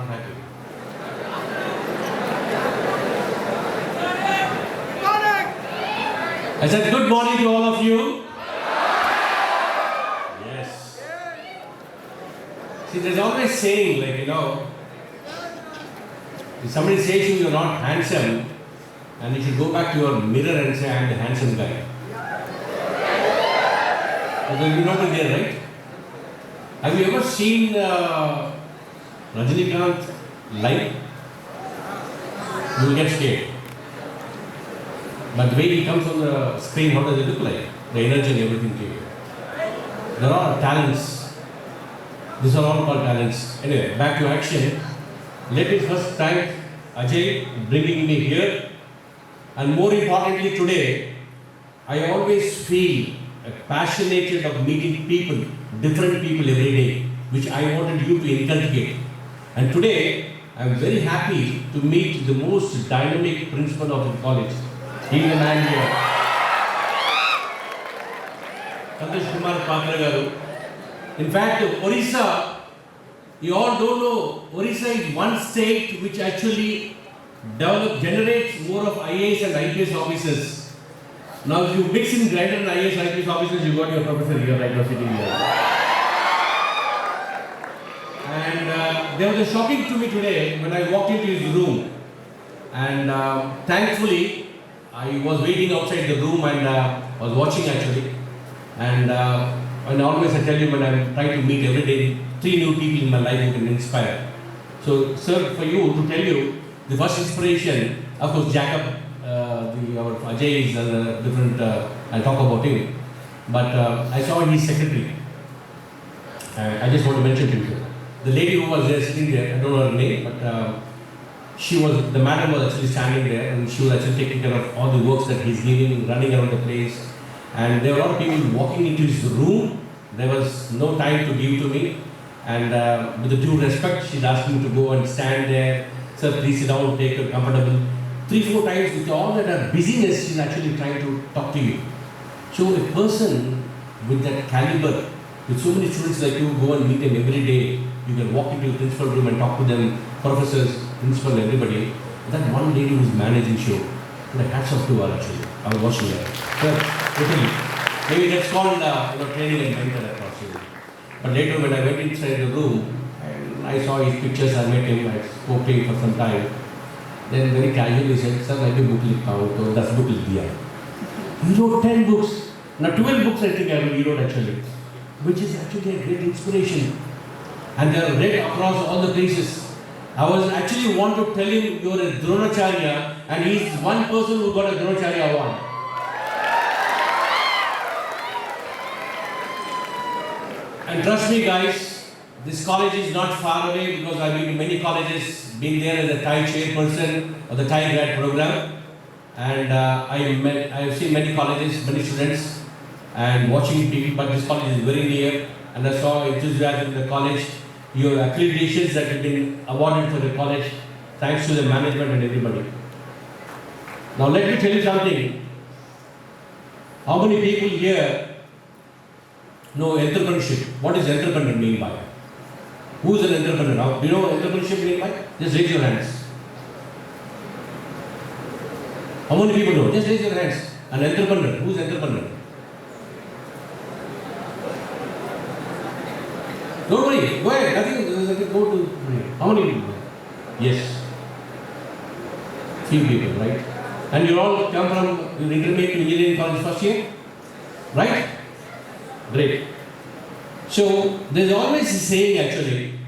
happy. I said good morning to all of you. Yes. See, there's always saying, like, if somebody says to you you're not handsome, and you should go back to your mirror and say, I'm the handsome guy. Because you're not there, right? Have you ever seen Rajinikanth live? You will get scared. But the way he comes on the screen, how does it look like? The energy and everything to you. There are talents. These are all called talents. Anyway, back to action. Let me first thank Ajay bringing me here. And more importantly today, I always feel passionate of meeting people, different people every day, which I wanted you to inculcate. And today, I am very happy to meet the most dynamic principal of the college. He is a man here. Prakash Kumar Patra garu. In fact, Orissa, you all don't know, Orissa is one state which actually generates more of IAS and IPS officers. Now, if you mix in greater and IAS and IPS officers, you got your professor here, right now sitting here. And there was a shocking to me today when I walked into his room. And thankfully, I was waiting outside the room and was watching actually. And always I tell you when I try to meet every day 3 new people in my life who can inspire. So, sir, for you to tell you, the first inspiration, of course, Jacob, our Ajay is different, I'll talk about him. But I saw his secretary. I just want to mention to you. The lady who was there sitting there, I don't know her name, but the madam was actually standing there and she was actually taking care of all the works that he's giving, running around the place. And there were a lot of people walking into his room. There was no time to give to me. And with the due respect, she'd asked me to go and stand there. Sir, please sit down, take it comfortable. 3-4 times with all that busyness, she's actually trying to talk to you. So a person with that caliber, with so many students like you, go and meet them every day. You can walk into the principal room and talk to them, professors, principal, everybody. That one lady who's managing show, hats off to her actually. I was watching her. Sir, totally. Maybe that's called training and mentor across you. But later when I went inside the room, and I saw his pictures, I met him, I spoke to him for some time. Then very casually said, sir, I book लिखता हूँ तो 10 book लिख दिया. He wrote 10 books. Now 12 books I think he wrote actually, which is actually a great inspiration. And they are read across all the places. I was actually want to tell him you are a Dronacharya and he is one person who got a Dronacharya award. And trust me guys, this college is not far away because I've been to many colleges, been there as a Thai chairperson of the Thai grad program. And I've seen many colleges, many students and watching people, but this college is very near. And I saw enthusiasm in the college, your accreditations that have been awarded for the college, thanks to the management and everybody. Now let me tell you something. How many people here know entrepreneurship? What does entrepreneur mean by? Who is an entrepreneur? Now, do you know what entrepreneurship mean by? Just raise your hands. How many people know? Just raise your hands. An entrepreneur. Who is entrepreneur? Don't worry. Go ahead. Nothing. Go to. How many people? Yes. Few people, right? And you all come from intermediate to engineering college first year, right? Great. So there's always a saying actually,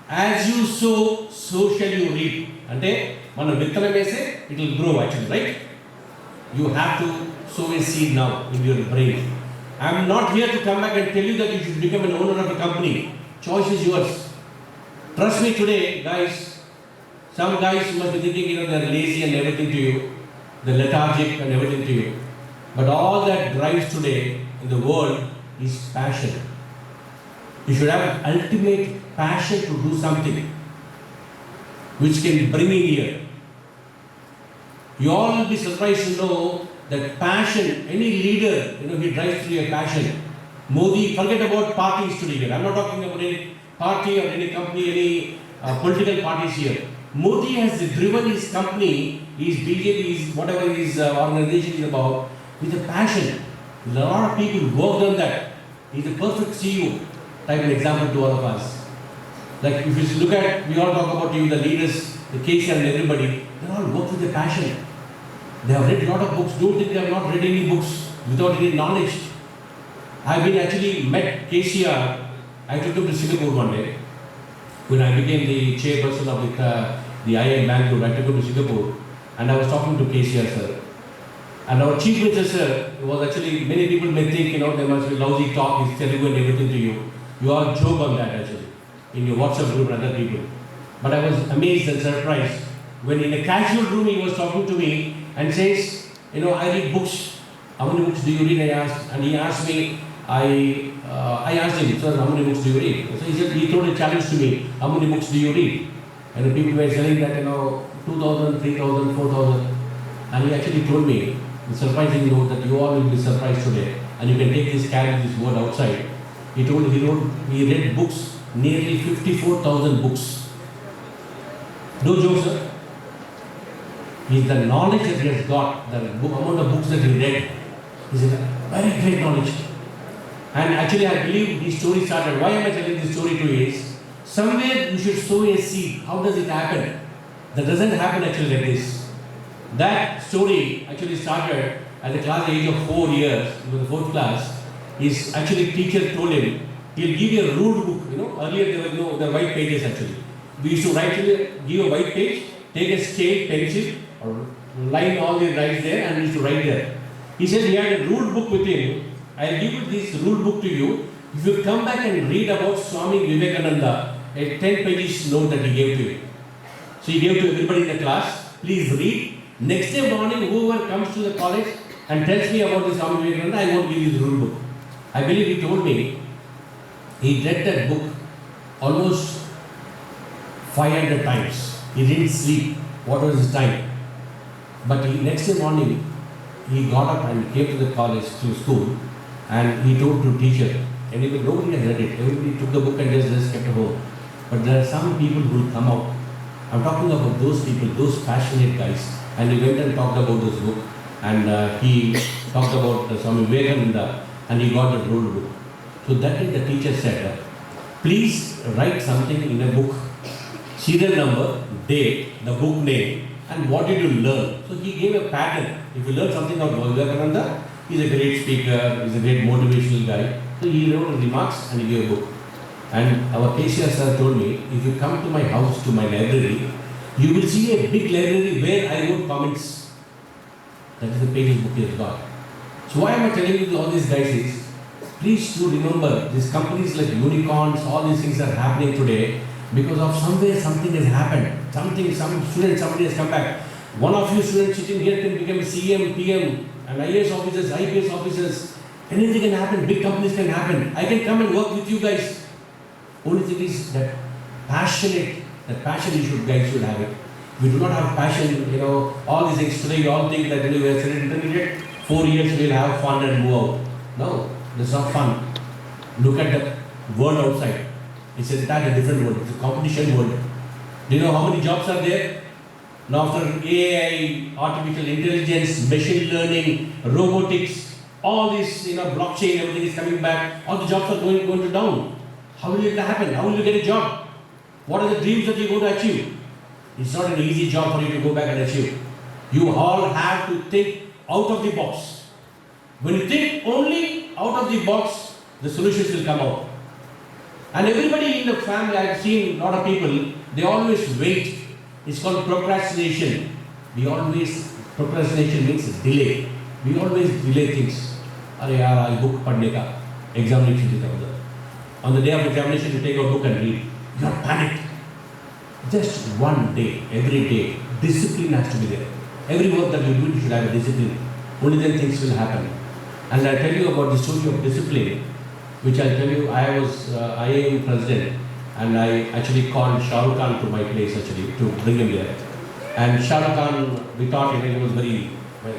as you sow, so shall you reap. Ante, mana vittanam vese, it will grow actually, right? You have to sow a seed now in your brain. I am not here to come back and tell you that you should become an owner of a company. Choice is yours. Trust me today, guys. Some guys must be thinking, they're lazy and everything to you, they're lethargic and everything to you. But all that drives today in the world is passion. You should have ultimate passion to do something which can bring in here. You all will be surprised to know that passion, any leader, he drives through a passion. Modi, forget about parties today. I'm not talking about any party or any company, any political parties here. Modi has driven his company, his BJP, his whatever his organization is about, with a passion. A lot of people worked on that. He's a perfect CEO type of example to all of us. Like if you look at, we all talk about you, the leaders, the KCR and everybody, they all work with a passion. They have read a lot of books. Don't think they have not read any books without any knowledge. I've been actually met KCR. I took him to Singapore one day. When I became the chairperson of the IIM Bangalore, I took him to Singapore and I was talking to KCR sir. And our chief minister sir was actually, many people may think, there must be lousy talk, he's Telugu and everything to you. You all joke on that actually, in your WhatsApp group and other people. But I was amazed and surprised when in a casual room he was talking to me and says, I read books. How many books do you read? I asked, and he asked me, I asked him, sir, how many books do you read? So he said, he threw a challenge to me, how many books do you read? And the people were saying that, 2,000, 3,000, 4,000. And he actually told me, the surprising note that you all will be surprised today, and you can take this, carry this word outside. He read books, nearly 54,000 books. No joke, sir. The knowledge that he has got, the amount of books that he read, is a very great knowledge. And actually, I believe this story started. Why am I telling this story to you is, somewhere you should sow a seed. How does it happen? That doesn't happen actually like this. That story actually started at the class age of 4 years, in the 4th class. His actually teacher told him, he'll give you a ruled book. Earlier there were no the white pages actually. We used to give a white page, take a scale, pencil, or line all the lines there and we used to write there. He said he had a ruled book with him. I'll give this ruled book to you. If you come back and read about Swami Vivekananda, a 10 pages note that he gave to you. So he gave to everybody in the class, please read. Next day morning, whoever comes to the college and tells me about this Swami Vivekananda, I won't give you the rule book. I believe he told me he read that book almost 500 times. He didn't sleep. What was his time? But next day morning, he got up and came to the college, to school, and he told to teacher, anyway, nobody has read it. Everybody took the book and just kept it home. But there are some people who will come out. I'm talking about those people, those passionate guys. And he went and talked about this book, and he talked about Swami Vivekananda, and he got the rule book. So that day the teacher said, please write something in a book, serial number, date, the book name, and what did you learn. So he gave a pattern. If you learn something about Vivekananda, he's a great speaker, he's a great motivational guy. So he wrote remarks and he gave a book. And our KCR sir told me, if you come to my house, to my library, you will see a big library where I wrote comments. That is the pages book he has got. So why am I telling you all these guys is, please do remember, these companies like unicorns, all these things are happening today because of somewhere something has happened. Some student, somebody has come back. One of you students sitting here can become CM, PM, and IAS officers, IPS officers. Anything can happen, big companies can happen. I can come and work with you guys. Only thing is that passion guys should have it. We do not have passion, all these things today, you all think that we are studying intermediate, 4 years we'll have fun and move out. No, that's not fun. Look at the world outside. It's a different world, it's a competition world. Do you know how many jobs are there? Now after AI, artificial intelligence, machine learning, robotics, all this, blockchain, everything is coming back, all the jobs are going to down. How will it happen? How will you get a job? What are the dreams that you go to achieve? It's not an easy job for you to go back and achieve. You all have to think out of the box. When you think only out of the box, the solutions will come out. And everybody in the family, I've seen a lot of people, they always wait. It's called procrastination. Procrastination means delay. We always delay things. I'll book padne ka, examination. On the day of examination, you take a book and read. You are panicked. Just one day, every day, discipline has to be there. Every work that you do, you should have a discipline. Only then things will happen. And I'll tell you about the story of discipline, which I'll tell you, I was IAM president, and I actually called Shah Rukh Khan to my place actually, to bring him there. And Shah Rukh Khan, we thought he was very,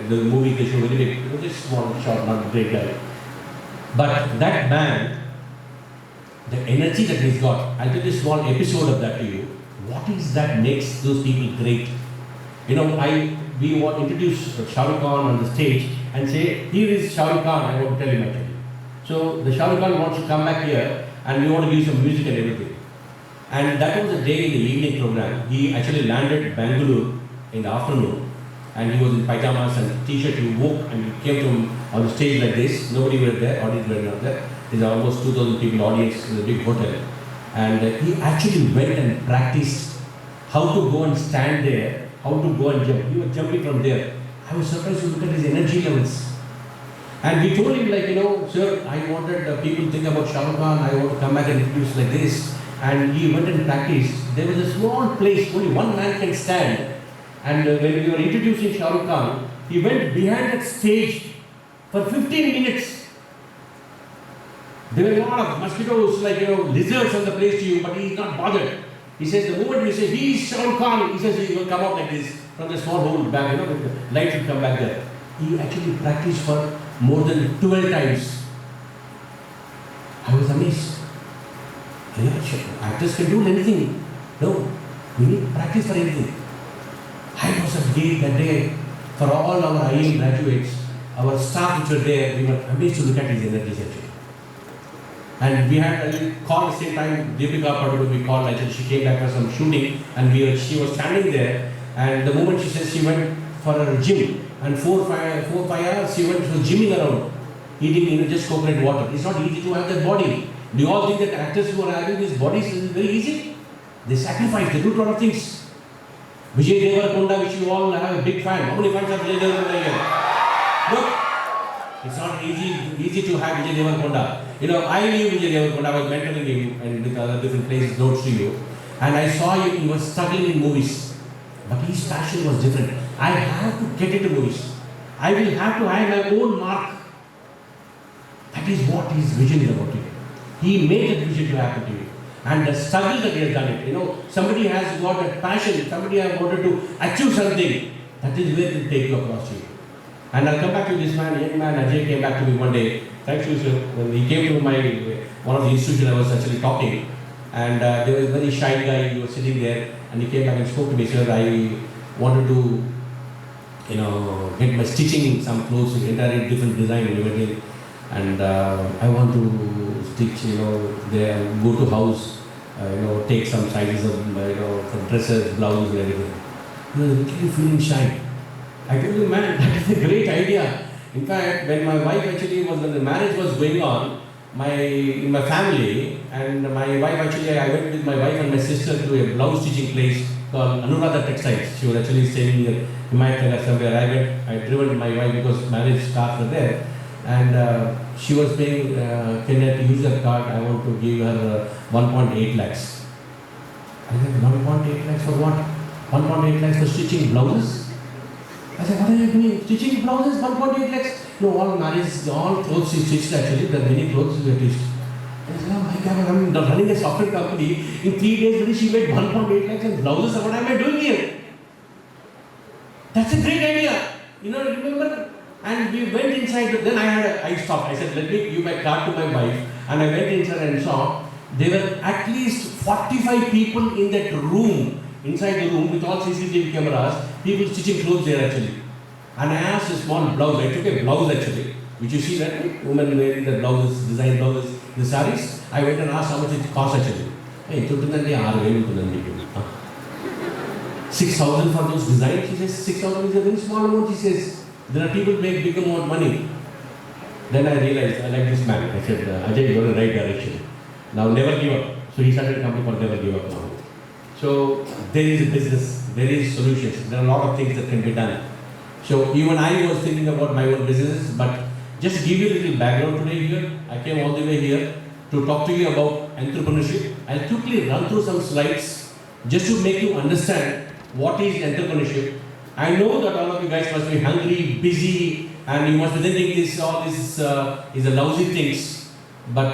the movie they show very big, just small, short, not a great guy. But that man, the energy that he's got. I'll tell you a small episode of that to you. What is that makes those people great? You know, we want to introduce Shah Rukh Khan on the stage and say, here is Shah Rukh Khan, I want to tell him actually. So the Shah Rukh Khan wants to come back here and we want to give some music and everything. And that was a day in the evening program. He actually landed at Bangalore in the afternoon and he was in pyjamas and t-shirt. He woke and he came to on the stage like this. Nobody were there, audience were not there. There's almost 2,000 people audience in a big hotel. And he actually went and practiced how to go and stand there, how to go and jump. He was jumping from there. I was surprised to look at his energy levels. And we told him like, you know, sir, I wanted people to think about Shah Rukh Khan, I want to come back and introduce like this. And he went and practiced. There was a small place, only one man can stand. And when we were introducing Shah Rukh Khan, he went behind that stage for 15 minutes. There were a lot of mosquitoes, like, you know, lizards on the place to you, but he's not bothered. He says, the moment we say, he's Shah Rukh Khan, he says, he will come out like this from the small hole back, you know, the light will come back there. He actually practiced for more than 12 times. I was amazed. Actors can do anything. No, we need practice for anything. I was afraid that day for all our IAM graduates, our staff which were there, we were amazed to look at his energies actually. And we had a call at the same time, Deepika Paduru, we called actually, she came back for some shooting and she was standing there and the moment she says she went for her gym and 4-5 hours she went for gymming around, eating, you know, just coconut water. It's not easy to have that body. Do you all think that actors who are having these bodies is very easy? They sacrifice, they do a lot of things. Vijay Deverakonda, which you all have a big fan. How many fans are Vijay Deverakonda here? Look, it's not easy to have Vijay Deverakonda. You know, I knew Vijay Deverakonda, I was mentoring him and with other different places, notes to you. And I saw him, he was struggling in movies. But his passion was different. I have to get into movies. I will have to have my own mark. That is what his vision is about. He made that vision to happen to you. And the struggle that he has done it. You know, somebody has got a passion, somebody has wanted to achieve something. That is where they take you across to you. And I'll come back to this man, young man, Ajay came back to me one day. Thanks you, sir. When he came to one of the institutions, I was actually talking. And there was a very shy guy, he was sitting there. And he came back and spoke to me, sir, I wanted to, you know, get my stitching some clothes, entirely different design and everything. And I want to stitch, you know, there, go to house, you know, take some sizes of, you know, for dresses, blouses and everything. He was really feeling shy. I told him, man, that is a great idea. In fact, when my wife actually was, when the marriage was going on, in my family, and my wife actually, I went with my wife and my sister to a blouse stitching place called Anuradha Textiles. She was actually staying near Himayat somewhere. I driven my wife because marriage scarves were there. And she was paying, can I use her card? I want to give her 1.8 lakhs. I said, 1.8 lakhs for what? 1.8 lakhs for stitching blouses? I said, what are you doing? Stitching blouses, 1.8 lakhs? No, all marriage, all clothes she stitched actually. There are many clothes she stitched. I said, oh my God, I'm running a software company. In 3 days, she made 1.8 lakhs and blouses. What am I doing here? That's a great idea. You know, remember? And we went inside, then I stopped. I said, let me give my card to my wife. And I went inside and saw there were at least 45 people in that room, inside the room with all CCTV cameras, people stitching clothes there actually. And I asked a small blouse, I took a blouse actually, which you see that, right? Women wearing the blouses, design blouses, the saris. I went and asked how much it cost actually. Hey, 6,000 for those designs. She says, 6,000 is a very small amount, she says. There are people who make big amount of money. Then I realized, I like this man. I said, Ajay, you're in the right direction. Now never give up. So he started a company called Never Give Up Now. So there is a business, there is solutions. There are a lot of things that can be done. So even I was thinking about my own business, but just to give you a little background today here, I came all the way here to talk to you about entrepreneurship. I'll quickly run through some slides just to make you understand what is entrepreneurship. I know that all of you guys must be hungry, busy, and you must be thinking all this is a lousy things, but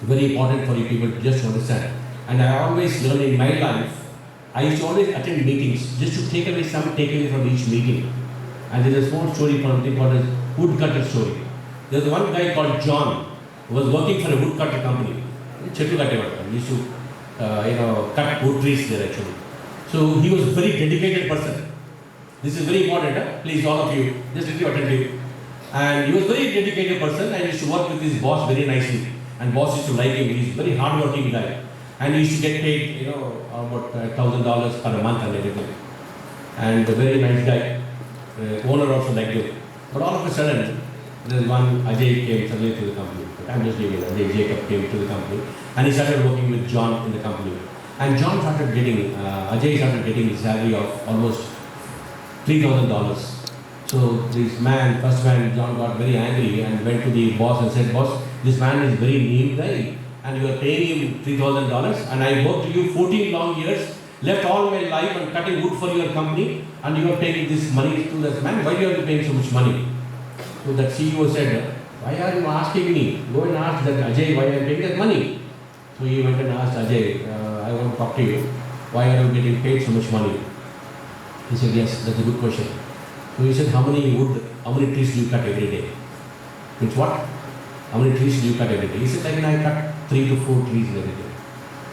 very important for you people to just understand. And I always learn in my life, I used to always attend meetings just to take away some takeaway from each meeting. And there is a small story called woodcutter story. There's one guy called John who was working for a woodcutter company. Chettu Kattevadu. He used to, cut wood trees there actually. So he was a very dedicated person. This is very important, please all of you, just let me attend you. And he was a very dedicated person and used to work with his boss very nicely. And boss used to like him. He's a very hard-working guy. And he used to get paid, about $1,000 per month and everything. And a very nice guy. Owner also liked him. But all of a sudden, there's one Ajay came suddenly to the company. I'm just leaving Ajay. Jacob came to the company. And he started working with John in the company. And John started getting, Ajay started getting a salary of almost $3,000. So this man, first man, John got very angry and went to the boss and said, boss, this man is very mean guy and you are paying him $3,000 and I worked for you 14 long years, left all my life and cutting wood for your company and you are paying this money to this man. Why are you paying so much money? So that CEO said, why are you asking me? Go and ask that Ajay why I am paying that money. So he went and asked Ajay, I want to talk to you. Why are you getting paid so much money? He said, yes, that's a good question. So he said, how many trees do you cut every day? Means what? How many trees do you cut every day? He said, I cut 3 to 4 trees every day.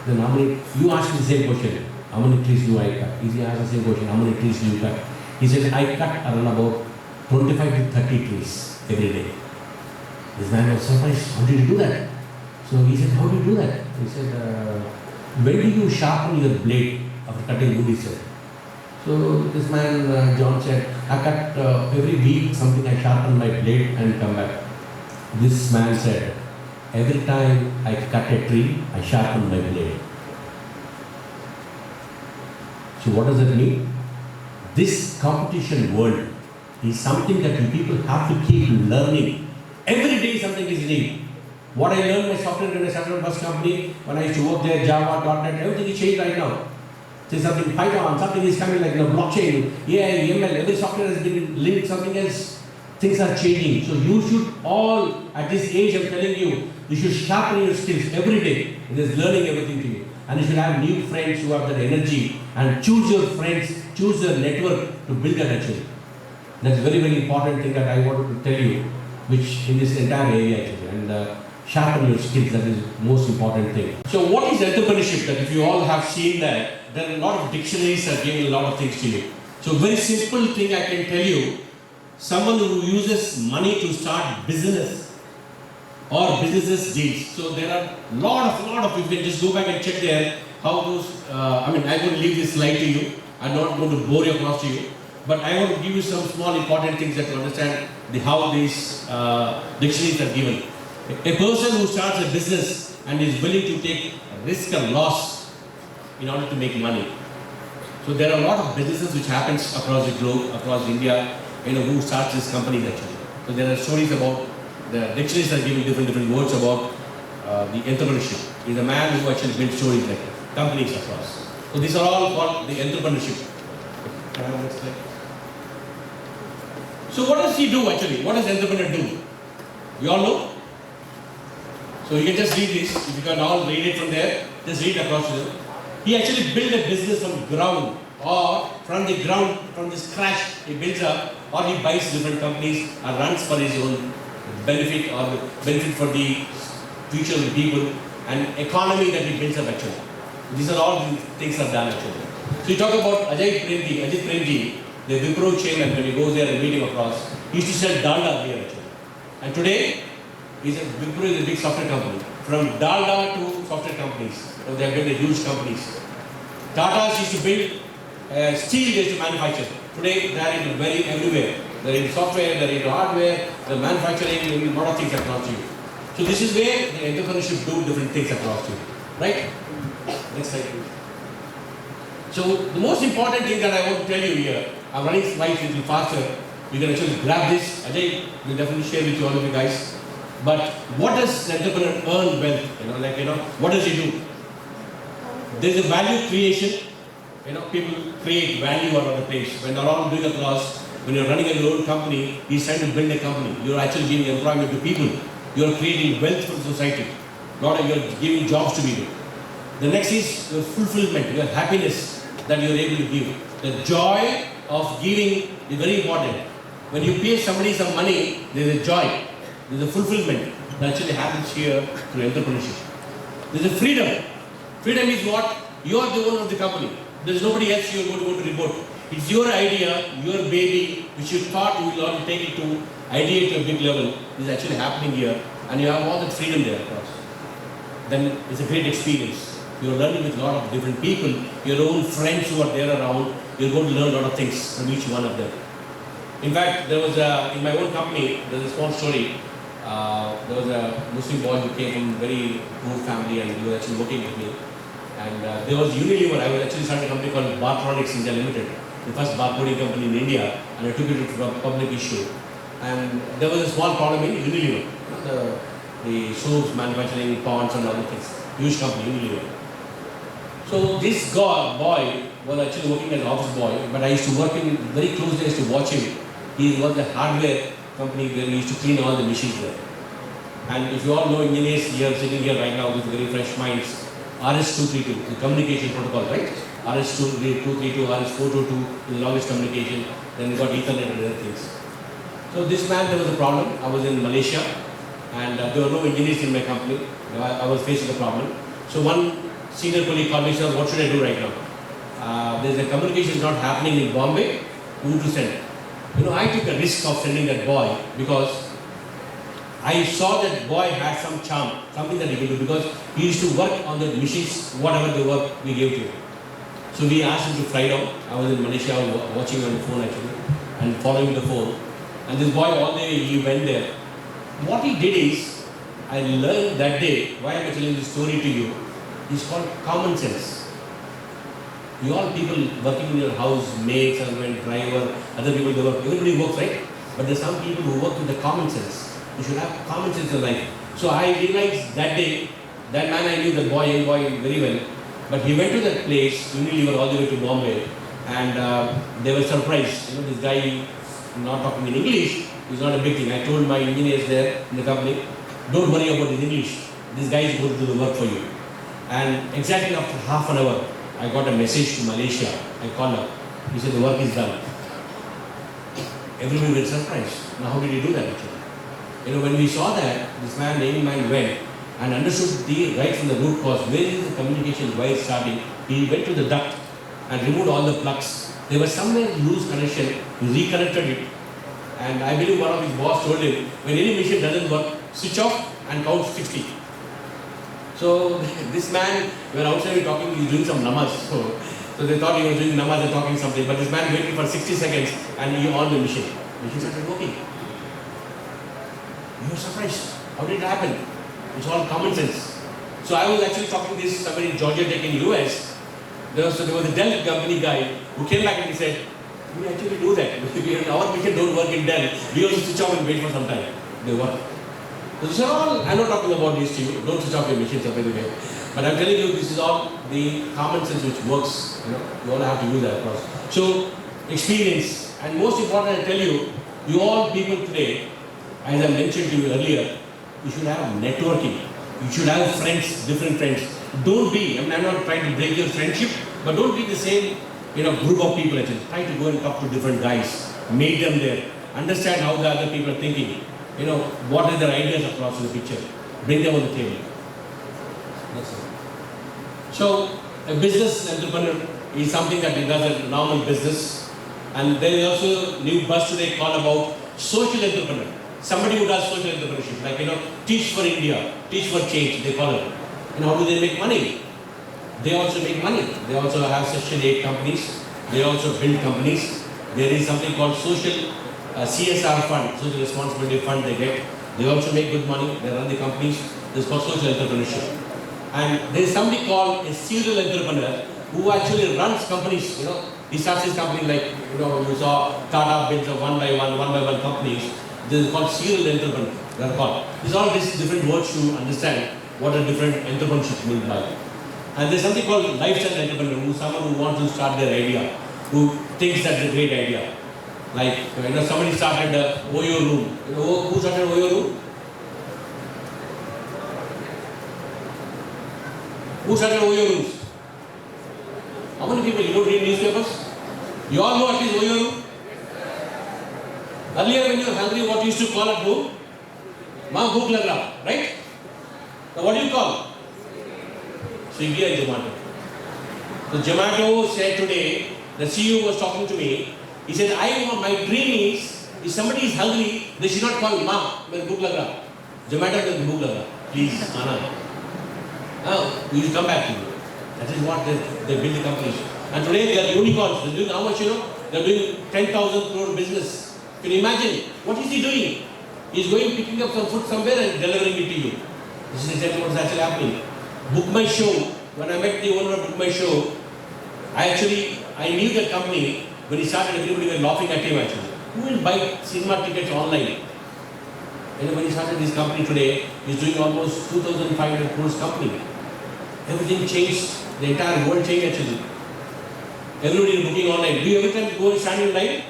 Then how many, you asked the same question, how many trees do I cut? He asked the same question, how many trees do you cut? He said, I cut around about 25 to 30 trees every day. This man was surprised, how did you do that? So he said, how do you do that? He said, when do you sharpen your blade after cutting wood, he said. So this man, John said, I cut every week something, I sharpen my blade and come back. This man said, every time I cut a tree, I sharpen my blade. So what does that mean? This competition world is something that you people have to keep learning. Every day something is new. What I learned in my software when I started bus company, when I used to work there, Java, .NET, everything is changed right now. There's something Python, something is coming like blockchain, AI, ML, every software has been linked, something else. Things are changing. So you should all, at this age I'm telling you, you should sharpen your skills every day. It is learning everything to you. And you should have new friends who have that energy and choose your friends, choose your network to build that actually. That's a very, very important thing that I wanted to tell you, which in this entire area actually. And sharpen your skills, that is the most important thing. So what is entrepreneurship? That if you all have seen that, there are a lot of dictionaries are giving a lot of things to you. So very simple thing I can tell you, someone who uses money to start business or businesses deals. So there are a lot of, you can just go back and check there how those, I'm going to leave this slide to you. I'm not going to bore you across to you. But I want to give you some small important things that you understand how these dictionaries are given. A person who starts a business and is willing to take risk and loss in order to make money. So there are a lot of businesses which happens across the globe, across India, who starts these companies actually. So there are stories about, the dictionaries are giving different words about the entrepreneurship. He's a man who actually builds stories like that, companies across. So these are all called the entrepreneurship. So what does he do actually? What does entrepreneur do? You all know? So you can just read this. If you can all read it from there, just read across to them. He actually built a business from ground, or from the ground, from the scratch, he builds up, or he buys different companies and runs for his own benefit or benefit for the future of the people and economy that he builds up actually. These are all the things are done actually. So you talk about Ajit Premji, the Wipro chairman, when he goes there and meet him across, he used to sell Dalda here actually. And today, Wipro is a big software company. From Dalda to software companies. So they have built a huge companies. Tata's used to build steel they used to manufacture. Today they are in very everywhere. They are in software, they are in hardware, they are manufacturing, a lot of things across you. So this is where the entrepreneurship do different things across you. Right? Next slide please. So the most important thing that I want to tell you here, I'm running slides a little faster. You can actually grab this. Ajay will definitely share with you all of you guys. But what does the entrepreneur earn wealth? What does he do? There's a value creation. People create value out of the place. When they're all doing across, when you're running your own company, he's trying to build a company. You're actually giving employment to people. You're creating wealth for the society. Not you're giving jobs to people. The next is your fulfillment, your happiness that you're able to give. The joy of giving is very important. When you pay somebody some money, there's a joy. There's a fulfillment that actually happens here through entrepreneurship. There's a freedom. Freedom is what? You are the owner of the company. There's nobody else you are going to go to report. It's your idea, your baby, which you thought you will not take it to ideate to a big level. This is actually happening here, and you have all that freedom there, of course. Then it's a great experience. You're learning with a lot of different people, your own friends who are there around. You're going to learn a lot of things from each one of them. In fact, there was in my own company, there's a small story. There was a Muslim boy who came from a very poor family and he was actually working with me. And there was Unilever. I was actually starting a company called Bartronics India Limited, the first barcoding company in India, and I took it to a public issue. And there was a small problem in Unilever, the soaps manufacturing, ponds and other things. Huge company, Unilever. So this boy was actually working as an office boy, but I used to work in very closely. I used to watch him. He was a hardware company where we used to clean all the machines there. And if you all know engineers here, sitting here right now with very fresh minds, RS-232, the communication protocol, right? RS-232, RS-422 is the longest communication. Then we got Ethernet and other things. So this man, there was a problem. I was in Malaysia, and there were no engineers in my company. I was facing a problem. So one senior colleague called me and said, what should I do right now? There's a communication not happening in Bombay. Who to send? I took a risk of sending that boy because I saw that boy had some charm, something that he could do, because he used to work on the machines, whatever the work we gave to him. So we asked him to fly down. I was in Malaysia, I was watching on the phone actually, and following the phone. And this boy all day, he went there. What he did is, I learned that day, why am I telling this story to you, it's called common sense. You all people working in your house, maids, husband, driver, other people, they work, everybody works, right? But there's some people who work with the common sense. You should have common sense in life. So I realized that day, that man I knew, that young boy very well, but he went to that place, Unilever, all the way to Bombay, and they were surprised. This guy not talking in English is not a big thing. I told my engineers there in the company, don't worry about his English. This guy is going to do the work for you. And exactly after half an hour, I got a message to Malaysia. I called up. He said the work is done. Everybody was surprised. Now how did he do that actually? When we saw that, this man, young man went and understood right from the root cause, where is the communication wire starting. He went to the duct and removed all the plugs. There was somewhere loose connection. He reconnected it. And I believe one of his boss told him, when any machine doesn't work, switch off and count 60. So this man, when outside talking, he's doing some namaz. So they thought he was doing namaz and talking something. But this man waited for 60 seconds and he on the machine. The machine started working. You were surprised. How did it happen? It's all common sense. So I was actually talking this somebody in Georgia Tech in US. There was a Dell company guy who came back and he said, we actually do that. Our machine don't work in Dell. We also switch off and wait for some time. They work. So these are all, I'm not talking about this to you. Don't switch off your machines up anyway. But I'm telling you, this is all the common sense which works. You all have to use that, of course. So, experience. And most important, I tell you, you all people today, as I mentioned to you earlier, you should have networking. You should have friends, different friends. Don't be, I'm not trying to break your friendship, but don't be the same group of people actually. Try to go and talk to different guys, meet them there, understand how the other people are thinking, what are their ideas across the picture, bring them on the table. That's it. So, a business entrepreneur is something that does a normal business, and there is also a new buzz today called about social entrepreneur. Somebody who does social entrepreneurship, like teach for India, teach for change, they call it. And how do they make money? They also make money. They also have Section 8 companies. They also build companies. There is something called social CSR fund, social responsibility fund they get. They also make good money. They run the companies. This is called social entrepreneurship. And there is somebody called a serial entrepreneur who actually runs companies. He starts his company like, you saw Tata builds one by one companies. This is called serial entrepreneur. They are called. These are all these different words to understand what a different entrepreneurship will be like. And there's something called lifestyle entrepreneur, who's someone who wants to start their idea, who thinks that's a great idea. Like, somebody started a Oyo room. Who started Oyo room? Who started Oyo rooms? How many people? You don't read newspapers? You all know at least Oyo room? Earlier when you were hungry, what you used to call at home? Maa bhook lag raha, right? Now what do you call? Swiggy and Zomato. So Zomato said today, the CEO was talking to me. He said, my dream is, if somebody is hungry, they should not call Ma, mere bhook lag raha. Zomato said bhook lag raha. Please, Anna. Now, we will come back to you. That is what they build the companies. And today they are unicorns. They're doing how much, They're doing 10,000 crore business. Can you imagine? What is he doing? He's going picking up some food somewhere and delivering it to you. This is exactly what's actually happening. Book My Show. When I met the owner of Book My Show, I knew that company. When he started, everybody was laughing at him actually. Who will buy cinema tickets online? And when he started this company today, he's doing almost 2,500 crores company. Everything changed. The entire world changed actually. Everybody is booking online. Do you every time go and stand in line?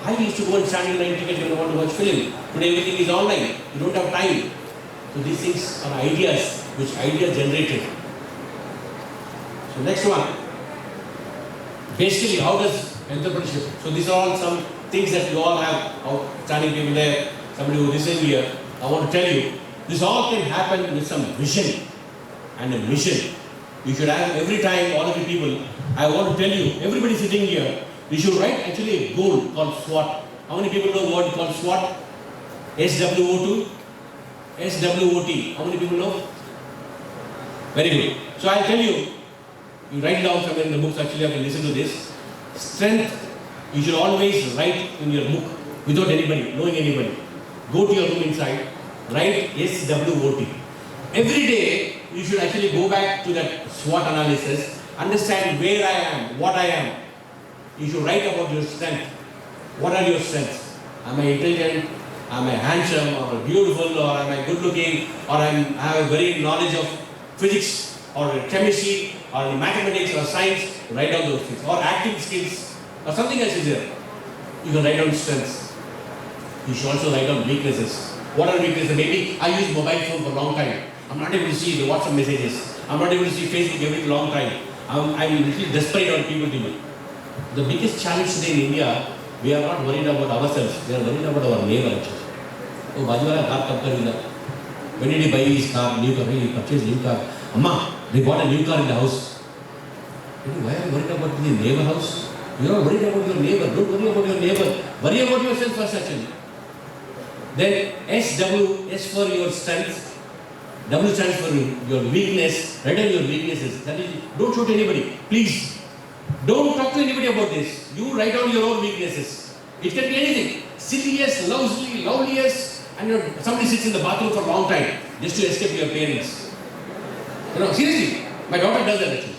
I used to go and stand in line tickets when I want to watch film. Today everything is online. You don't have time. So these things are ideas, which ideas generated. So next one. Basically, how does entrepreneurship? So these are all some things that you all have. Standing people there, somebody who listens here. I want to tell you, this all can happen with some vision and a mission. You should have every time, all of you people, I want to tell you, everybody sitting here, you should write actually a goal called SWOT. How many people know a word called SWOT? SWOT? SWOT. How many people know? Very good. So I'll tell you, you write down somewhere in the books, actually, I can listen to this. Strength, you should always write in your book without anybody, knowing anybody. Go to your room inside, write SWOT. Every day, you should actually go back to that SWOT analysis, understand where I am, what I am. You should write about your strength. What are your strengths? Am I intelligent? Am I handsome or beautiful, or am I good looking, or I have a very knowledge of physics or chemistry or mathematics or science? Write down those things. Or acting skills or something else is there. You can write down strengths. You should also write down weaknesses. What are weaknesses? Maybe I use mobile phone for a long time. I'm not able to see the WhatsApp messages. I'm not able to see Facebook every long time. I'm little desperate on people to me. The biggest challenge today in India, we are not worried about ourselves. We are worried about our neighbor actually. Oh, Bajwala car come kar. When did he buy his car? New car. He purchased new car. Amma, they bought a new car in the house. Why are you worried about the neighbor house? You are not worried about your neighbor. Don't worry about your neighbor. Worry about yourself first actually. Then SW is for your strength. W stands for your weakness. Write down your weaknesses. That is, don't show to anybody. Please. Don't talk to anybody about this. You write down your own weaknesses. It can be anything. Silliest, loveliest, and somebody sits in the bathroom for a long time just to escape your parents. Seriously. My daughter does that actually.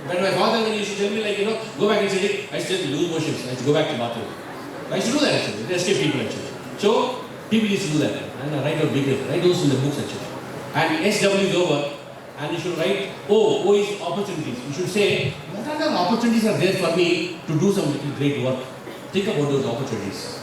When my father, when he used to tell me go back and sit, I used to lose motions. I used to go back to the bathroom. I used to do that actually. They escape people actually. So, people used to do that. And I write out weaknesses. Write those in the books actually. And SW is over, and you should write O is opportunities. You should say, what are the opportunities are there for me to do some little great work? Think about those opportunities.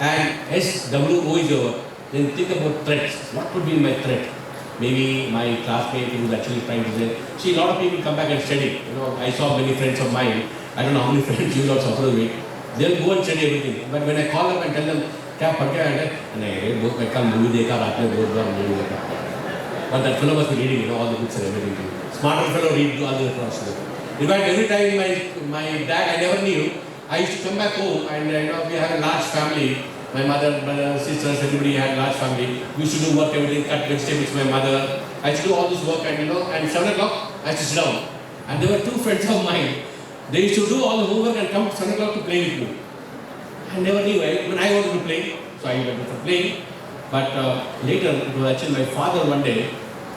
And SWO is over, then think about threats. What could be my threat? Maybe my classmate who is actually trying to say, see, a lot of people come back and study. I saw many friends of mine, I don't know how many friends you got suffer with. They'll go and study everything. But when I call them and tell them, क्या पढ़ के आए हैं? नहीं, बहुत मैं कल movie देखा, रात में बहुत बार मूवी देखा. But that fellow must be reading, all the books and everything. Smarter fellow read all the across. In fact, every time my dad, I never knew, I used to come back home and we had a large family. My mother, brothers, sisters, everybody had a large family. We used to do work, everything, cut vegetables with my mother. I used to do all this work and and 7 o'clock, I used to sit down. And there were two friends of mine. They used to do all the homework and come 7 o'clock to play with me. I never knew, when I wanted to play, so I went for playing. But later, it was actually my father one day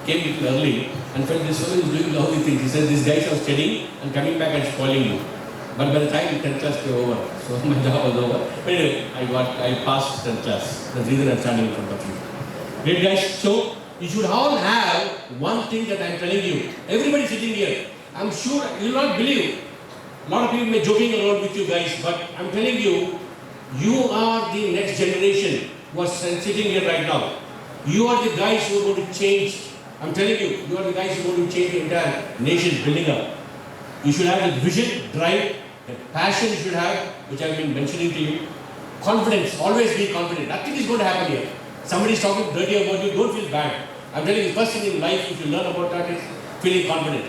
came a little early and felt this fellow is doing all these things. He said, these guys are studying and coming back and spoiling you. But by the time 10th class was over, so my job was over. But anyway, I passed 10th class. That's the reason I'm standing in front of you. Great guys, so you should all have one thing that I'm telling you. Everybody sitting here, I'm sure you will not believe. A lot of people may joking around with you guys, but I'm telling you, you are the next generation who are sitting here right now. You are the guys who are going to change. I'm telling you, you are the guys who are going to change the entire nation building up. You should have the vision, drive, the passion you should have, which I've been mentioning to you. Confidence, always be confident. Nothing is going to happen here. Somebody is talking dirty about you, don't feel bad. I'm telling you, the first thing in life, if you learn about that is, feeling confident.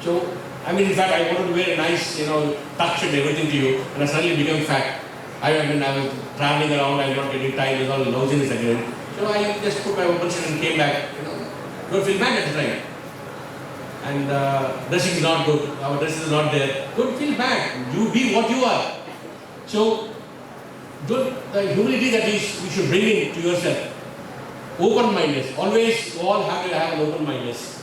So, I mean, in fact, I wanted to wear a nice, tux and everything to you, and I suddenly became fat. I was traveling around, I was not getting time, it was all lousiness again. So I just put my open shirt and came back, Don't feel bad at the time. And dressing is not good, our dress is not there. Don't feel bad, you be what you are. So, the humility that we should bring in to yourself. Open-mindedness, always all have to have an open-mindedness.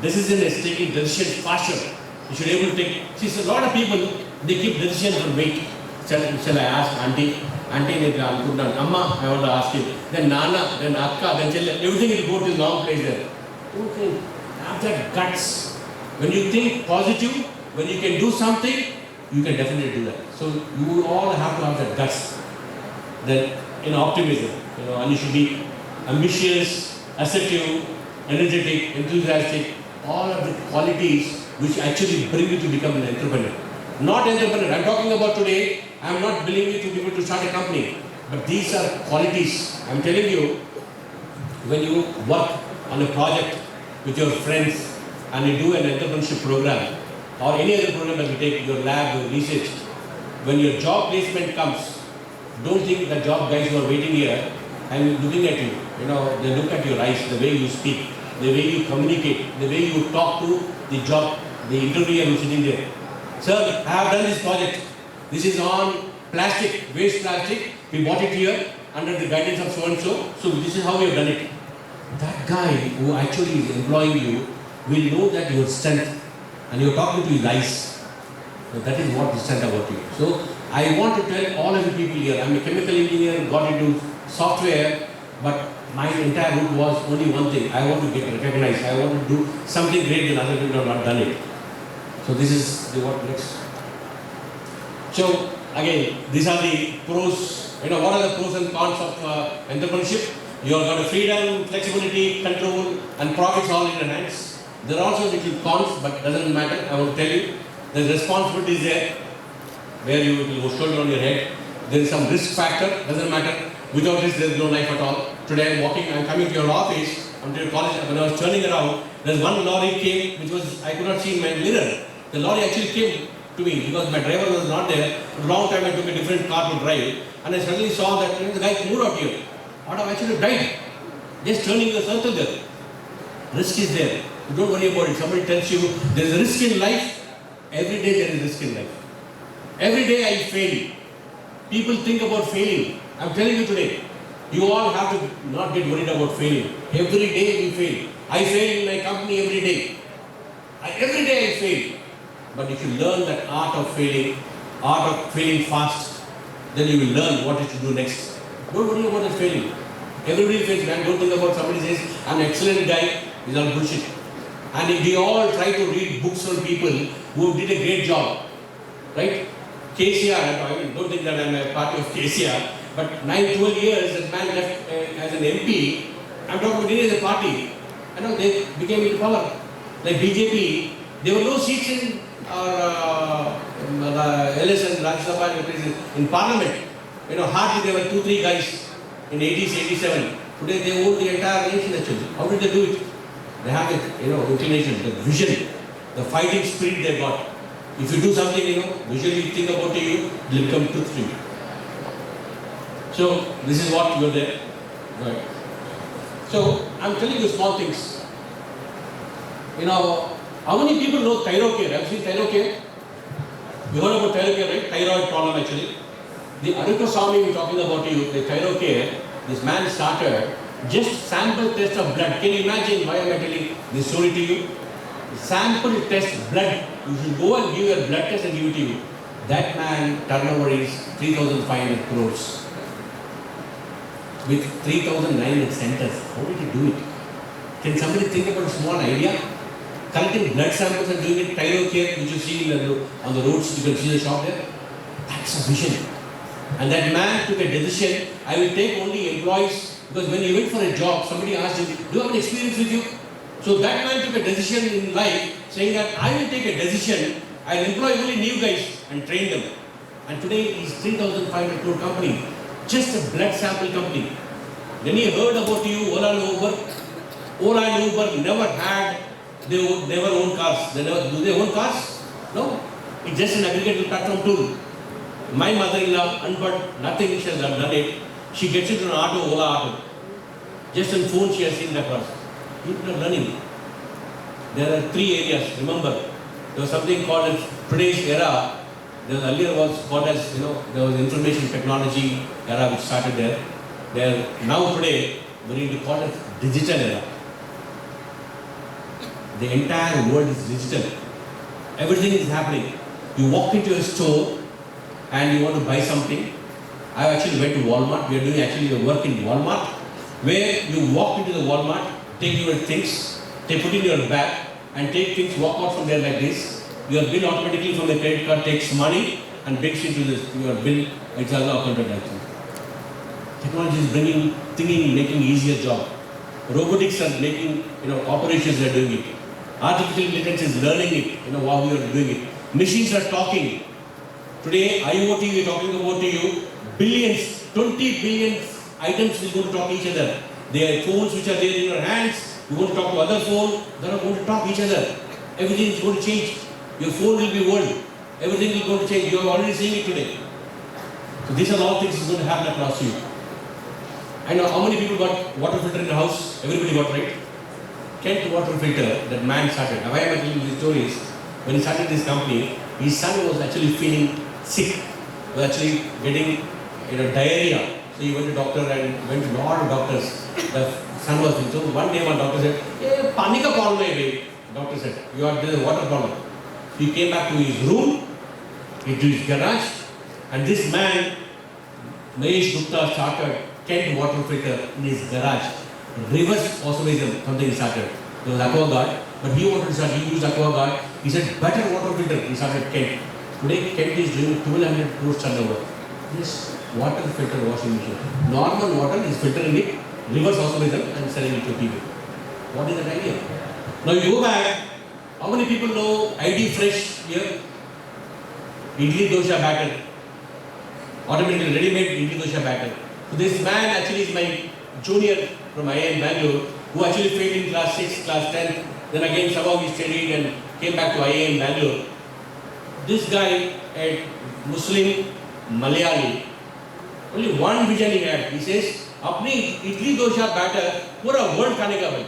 Decision is taking decisions faster. You should be able to take, see, a lot of people, they keep decisions on wait. Shall I ask auntie? Auntie, Amma, I want to ask you. Then Nana, then Akka, then Chella, everything will go to the wrong place there. Okay, have that guts. When you think positive, when you can do something, you can definitely do that. So you all have to have that guts. Then, optimism, and you should be ambitious, assertive, energetic, enthusiastic, all of the qualities which actually bring you to become an entrepreneur. Not entrepreneur, I'm talking about today, I'm not believing you to be able to start a company. But these are qualities. I'm telling you, when you work on a project with your friends and you do an entrepreneurship program or any other program that you take, your lab, your research, when your job placement comes, don't think the job guys who are waiting here and looking at you, they look at your eyes, the way you speak, the way you communicate, the way you talk to the job, the interviewer who's sitting there. Sir, I have done this project. This is on plastic, waste plastic. We bought it here under the guidance of so-and-so. So this is how we have done it. That guy who actually is employing you will know that your strength and you're talking to his eyes. So that is what is strength about you. So I want to tell all of you people here, I'm a chemical engineer, got into software, but my entire route was only one thing. I want to get recognized. I want to do something great that other people have not done it. So this is the what next. So again, these are the pros. What are the pros and cons of entrepreneurship? You have got a freedom, flexibility, control, and profits all in your hands. There are also little cons, but doesn't matter. I will tell you. The responsibility is there, where you will go shoulder on your head. There is some risk factor. Doesn't matter. Without this, there is no life at all. Today, I'm coming to your office. I'm to your college. When I was turning around, there's one lorry came, which was I could not see in my mirror. The lorry actually came to me because my driver was not there. For a long time I took a different car to drive and I suddenly saw that the guy moved out here. I would have actually died. Just turning the circle there. Risk is there. You don't worry about it. Somebody tells you there is a risk in life. Every day there is risk in life. Every day I fail. People think about failing. I'm telling you today, you all have to not get worried about failing. Every day we fail. I fail in my company every day. Every day I fail. But if you learn that art of failing fast, then you will learn what you should do next. Don't worry about the failing. Everybody fails, man. Don't think about somebody says, I'm an excellent guy. These are bullshit. And if we all try to read books from people who did a great job, right? KCR, don't think that I'm a part of KCR, but 9-12 years that man left as an MP. I'm talking about India as a party. They became into power. Like BJP, there were no seats in LS and Rajya Sabha in Parliament. Hardly there were 2-3 guys in 80s, 87. Today they own the entire nation actually. How did they do it? They have the inclination, the vision, the fighting spirit they got. If you do something, visually think about you, it will become truth to you. So this is what you're there. Right. So I'm telling you small things. How many people know thyroid care? Have you seen thyroid care? You heard about thyroid care, right? Thyroid problem actually. The Aruka Swami we're talking about you, the thyroid care, this man started just sample test of blood. Can you imagine why am I telling this story to you? Sample test blood. You should go and give your blood test and give it to you. That man turnover is 3,500 crores. With 3,900 centers. How did he do it? Can somebody think about a small idea? Collecting blood samples and doing it, thyroid care, which you see on the roads, you can see the shop there. That's a vision. And that man took a decision, I will take only employees, because when he went for a job, somebody asked him, do you have an experience with you? So that man took a decision in life, saying that I will take a decision, I will employ only new guys and train them. And today he's 3,500 crore company, just a blood sample company. Then he heard about you, Ola and Uber. Ola and Uber never had, they never own cars. Do they own cars? No. It's just an aggregator platform tool. My mother-in-law, unpad, nothing, she has done it. She gets into an auto, Ola auto. Just on phone she has seen that across. People are learning. There are 3 areas. Remember, there was something called as today's era. There was earlier was called as, there was information technology era which started there. Now today, we need to call it digital era. The entire world is digital. Everything is happening. You walk into a store and you want to buy something. I actually went to Walmart. We are doing actually the work in Walmart, where you walk into the Walmart, take your things, they put in your bag, and take things, walk out from there like this. Your bill automatically from the credit card takes money and brings into your bill. It's all accounted actually. Technology is bringing, making easier job. Robotics are making, operations are doing it. Artificial intelligence is learning it, while we are doing it. Machines are talking. Today, IoT, we are talking about to you, billions, 20 billion items will go to talk to each other. There are phones which are there in your hands. You want to talk to other phone, they are going to talk to each other. Everything is going to change. Your phone will be world. Everything will go to change. You are already seeing it today. So these are all things that are going to happen across you. I know how many people got water filter in the house? Everybody got, right? Kent water filter that man started. Now why am I telling you these stories? When he started this company, his son was actually feeling sick. He was actually getting diarrhea. So he went to doctor and went to a lot of doctors. The son was sick. So one day one doctor said, "Hey, pani ka problem hai bhai." Doctor said, "There's a water problem." He came back to his room, into his garage, and this man, Mahesh Gupta, started Kent water filter in his garage. Reverse osmosis, something he started. There was AquaGuard, but he wanted to start, he used AquaGuard. He said, better water filter, he started Kent. Today, Kent is doing 1200 crores turnover. This water filter washing machine. Normal water is filtering it, reverse osmosis, and selling it to people. What is that idea? Now you go back, how many people know ID Fresh here? Idli dosha batter. Automatically ready-made idli dosha batter. So this man actually is my junior from IIM Bangalore, who actually failed in class 6, class 10. Then again somehow he studied and came back to IIM Bangalore. This guy, a Muslim Malayali, only one vision he had. He says, "Apni idli dosha batter, pura world khane ka bhai."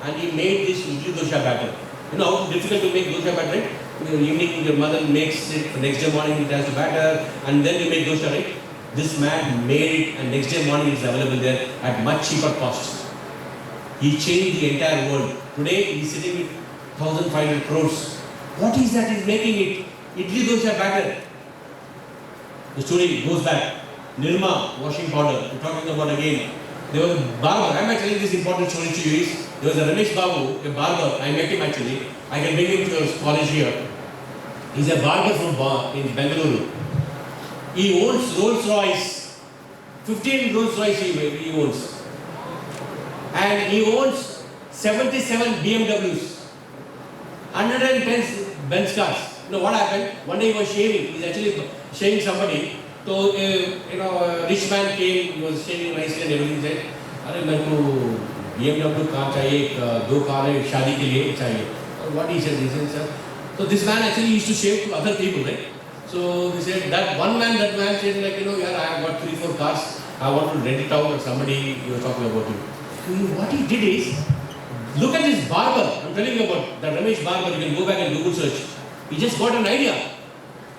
And he made this idli dosha batter. You know how difficult to make dosha batter, right? In the evening, your mother makes it, the next day morning it has to batter, and then you make dosha, right? This man made it, and next day morning it's available there at much cheaper cost. He changed the entire world. Today he's sitting with 1,500 crores. What is that he's making it? Idli dosha batter. The story goes back. Nirma washing powder. We're talking about again. There was a barber. I'm telling this important story to you. There was a Ramesh Babu, a barber. I met him actually. I can bring him to your college here. He's a barber from in Bengaluru. He owns Rolls Royce. 15 Rolls Royce he owns. And he owns 77 BMWs. 110 Benz cars. You know what happened? One day he was shaving. He's actually shaving somebody. So, a rich man came, he was shaving nicely and everything. He said, "Arey, मेरे को BMW car चाहिए, 2 car है, शादी के लिए चाहिए." What he said, sir. So this man actually used to shave to other people, right? So he said that that man said like, "Yeah, I have got 3-4 cars. I want to rent it out," or somebody he was talking about you. So what he did is, look at this barber. I'm telling you about that Ramesh barber. You can go back and Google search. He just got an idea.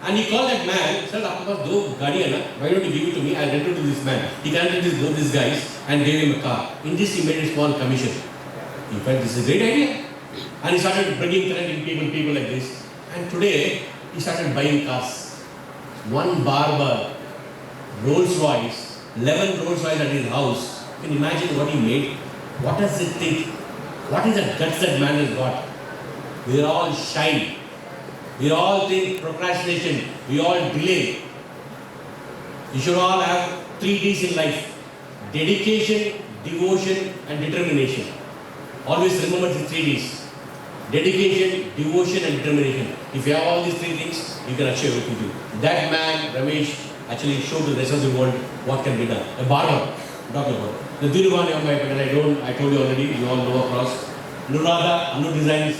And he called that man, "Sir, आपके पास 2 गाड़ी है ना? Why don't you give it to me? I'll rent it to this man." He connected both these guys and gave him a car. In this he made a small commission. He felt this is a great idea. And he started connecting people like this. And today, he started buying cars. One barber, Rolls Royce, 11 Rolls Royce at his house. You can imagine what he made. What does it think? What is the guts that man has got? We are all shy. We all think procrastination. We all delay. You should all have 3 Ds in life. Dedication, devotion, and determination. Always remember the 3 Ds. Dedication, devotion, and determination. If you have all these 3 things, you can achieve everything. That man, Ramesh, actually showed to the rest of the world what can be done. A barber. talking about. The Diruvani on my pen, I told you already, you all know across. Nurada, Anu Designs,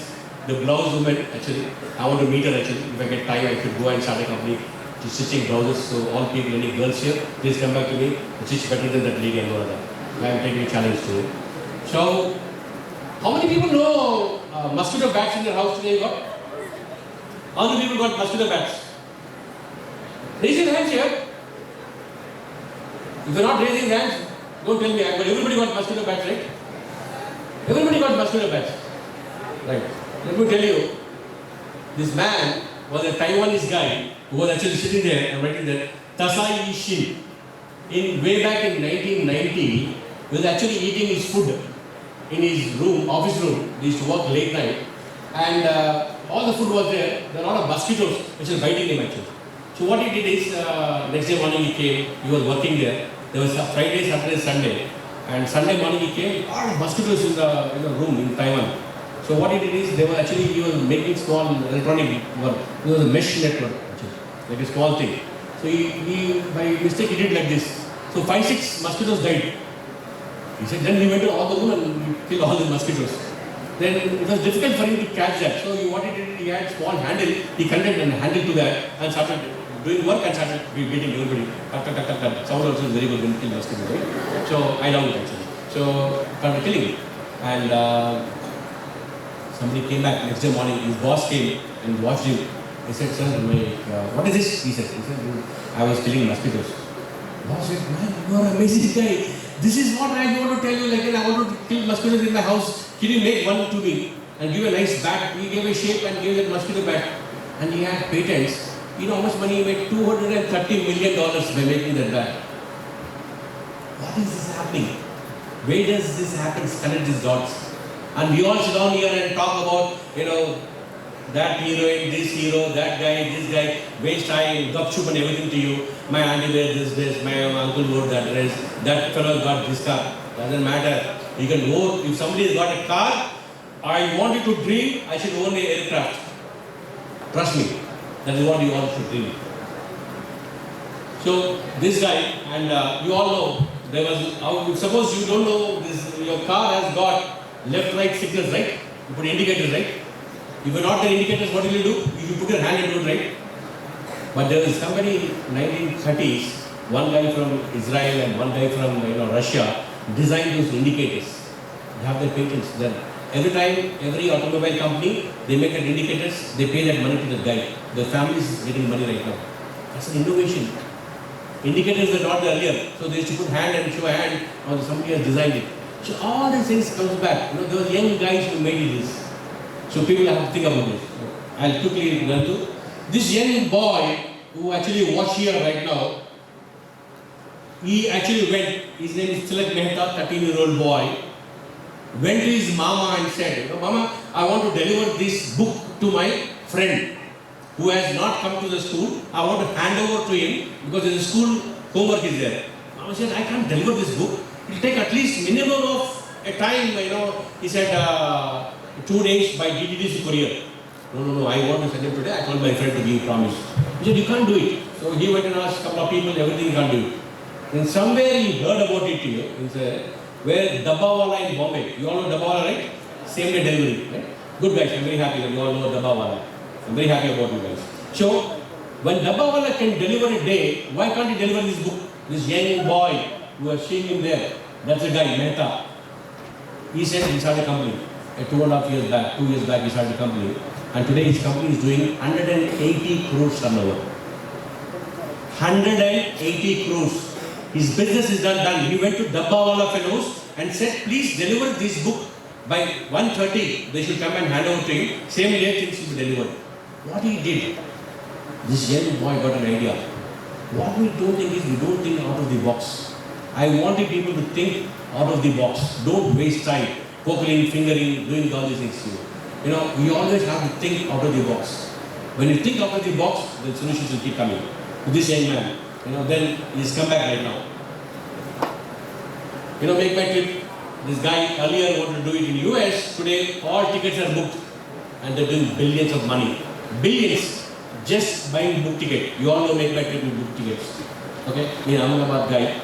the blouse woman, actually. I want to meet her actually. If I get time, I should go and start a company to stitching blouses. So all people, any girls here, please come back to me. Stitch better than that lady and Nurada. I am taking a challenge to you. So, how many people know mosquito bats in their house today you got? How many people got mosquito bats? Raise your hands here. If you are not raising hands, don't tell me. But everybody got mosquito bats, right? Everybody got mosquito bats. Right. Let me tell you, this man was a Taiwanese guy who was actually sitting there and writing there, Tasai Shin. Way back in 1990, he was actually eating his food in his room, office room. He used to work late night. And all the food was there. There were a lot of mosquitoes which were biting him actually. So what he did is, next day morning he came, he was working there. There was Friday, Saturday, Sunday. And Sunday morning he came, a lot of mosquitoes in the room in Taiwan. So what he did is, he was making small electronic work. It was a mesh network actually, like a small thing. So he by mistake he did like this. So 5-6 mosquitoes died. He said, then he went to all the room and he killed all the mosquitoes. Then it was difficult for him to catch that. So what he did, he had a small handle, he connected a handle to that and started doing work and started beating everybody. Sound also is very good when you kill mosquitoes, right? So I love it actually. So started killing him. And somebody came back next day morning, his boss came and watched him. He said, sir, what is this? He said, I was killing mosquitoes. Boss said, man, you are an amazing guy. This is what I want to tell you, like I want to kill mosquitoes in my house. Can you make one to me and give a nice bat? He gave a shape and gave that mosquito bat. And he had patents. You know how much money he made? $230 million by making that bat. What is this happening? Where does this happen? Connect these dots. And we all sit down here and talk about, that heroine, this hero, that guy, this guy, waste time, gupshup and everything to you. My auntie wears this dress, my uncle wore that dress, that fellow got this car. Doesn't matter. You can go, if somebody has got a car, I want you to dream, I should own an aircraft. Trust me, that is what you all should dream. So, this guy, and you all know, there was, suppose you don't know, your car has got left-right signals, right? You put indicators, right? If you are not the indicators, what will you do? You put your hand into it, right? But there was somebody in 1930s, one guy from Israel and one guy from Russia, designed those indicators. They have their patents. Then every time, every automobile company, they make that indicators, they pay that money to the guy. The family is getting money right now. That's an innovation. Indicators were not there earlier. So they used to put hand and show a hand, or somebody has designed it. So all these things comes back. There were young guys who made this. So people have to think about this. I'll quickly run through. This young boy who actually was here right now, he actually went, his name is Tilak Mehta, 13-year-old boy, went to his mama and said, Mama, I want to deliver this book to my friend who has not come to the school. I want to hand over to him because the school homework is there. Mama said, I can't deliver this book. It will take at least minimum of a time, he said, 2 days by DTDC courier. No, I want to send him today. I told my friend to give promise. He said, you can't do it. So he went and asked a couple of people, everything he can't do it. Then somewhere he heard about it here, where Dabbawala in Bombay. You all know Dabbawala, right? Same day delivery, right? Good guys, I'm very happy that you all know Dabbawala. I'm very happy about you guys. So, when Dabbawala can deliver a day, why can't he deliver this book? This young boy, you are seeing him there. That's the guy, Mehta. He said he started a company. 2.5 years back, 2 years back he started a company. And today his company is doing 180 crores turnover. 180 crores. His business is done. He went to Dabbawala fellows and said, please deliver this book by 1:30. They should come and hand over to him. Same day things will be delivered. What he did, this young boy got an idea. What we don't think is we don't think out of the box. I wanted people to think out of the box. Don't waste time poking, fingering, doing all these things. We always have to think out of the box. When you think out of the box, the solutions will keep coming. This young man, then he's come back right now. Make my trip. This guy earlier wanted to do it in US. Today, all tickets are booked, and they're doing billions of money. Billions just buying book ticket. You all know make my trip with book tickets. Okay, in Ahmedabad guy.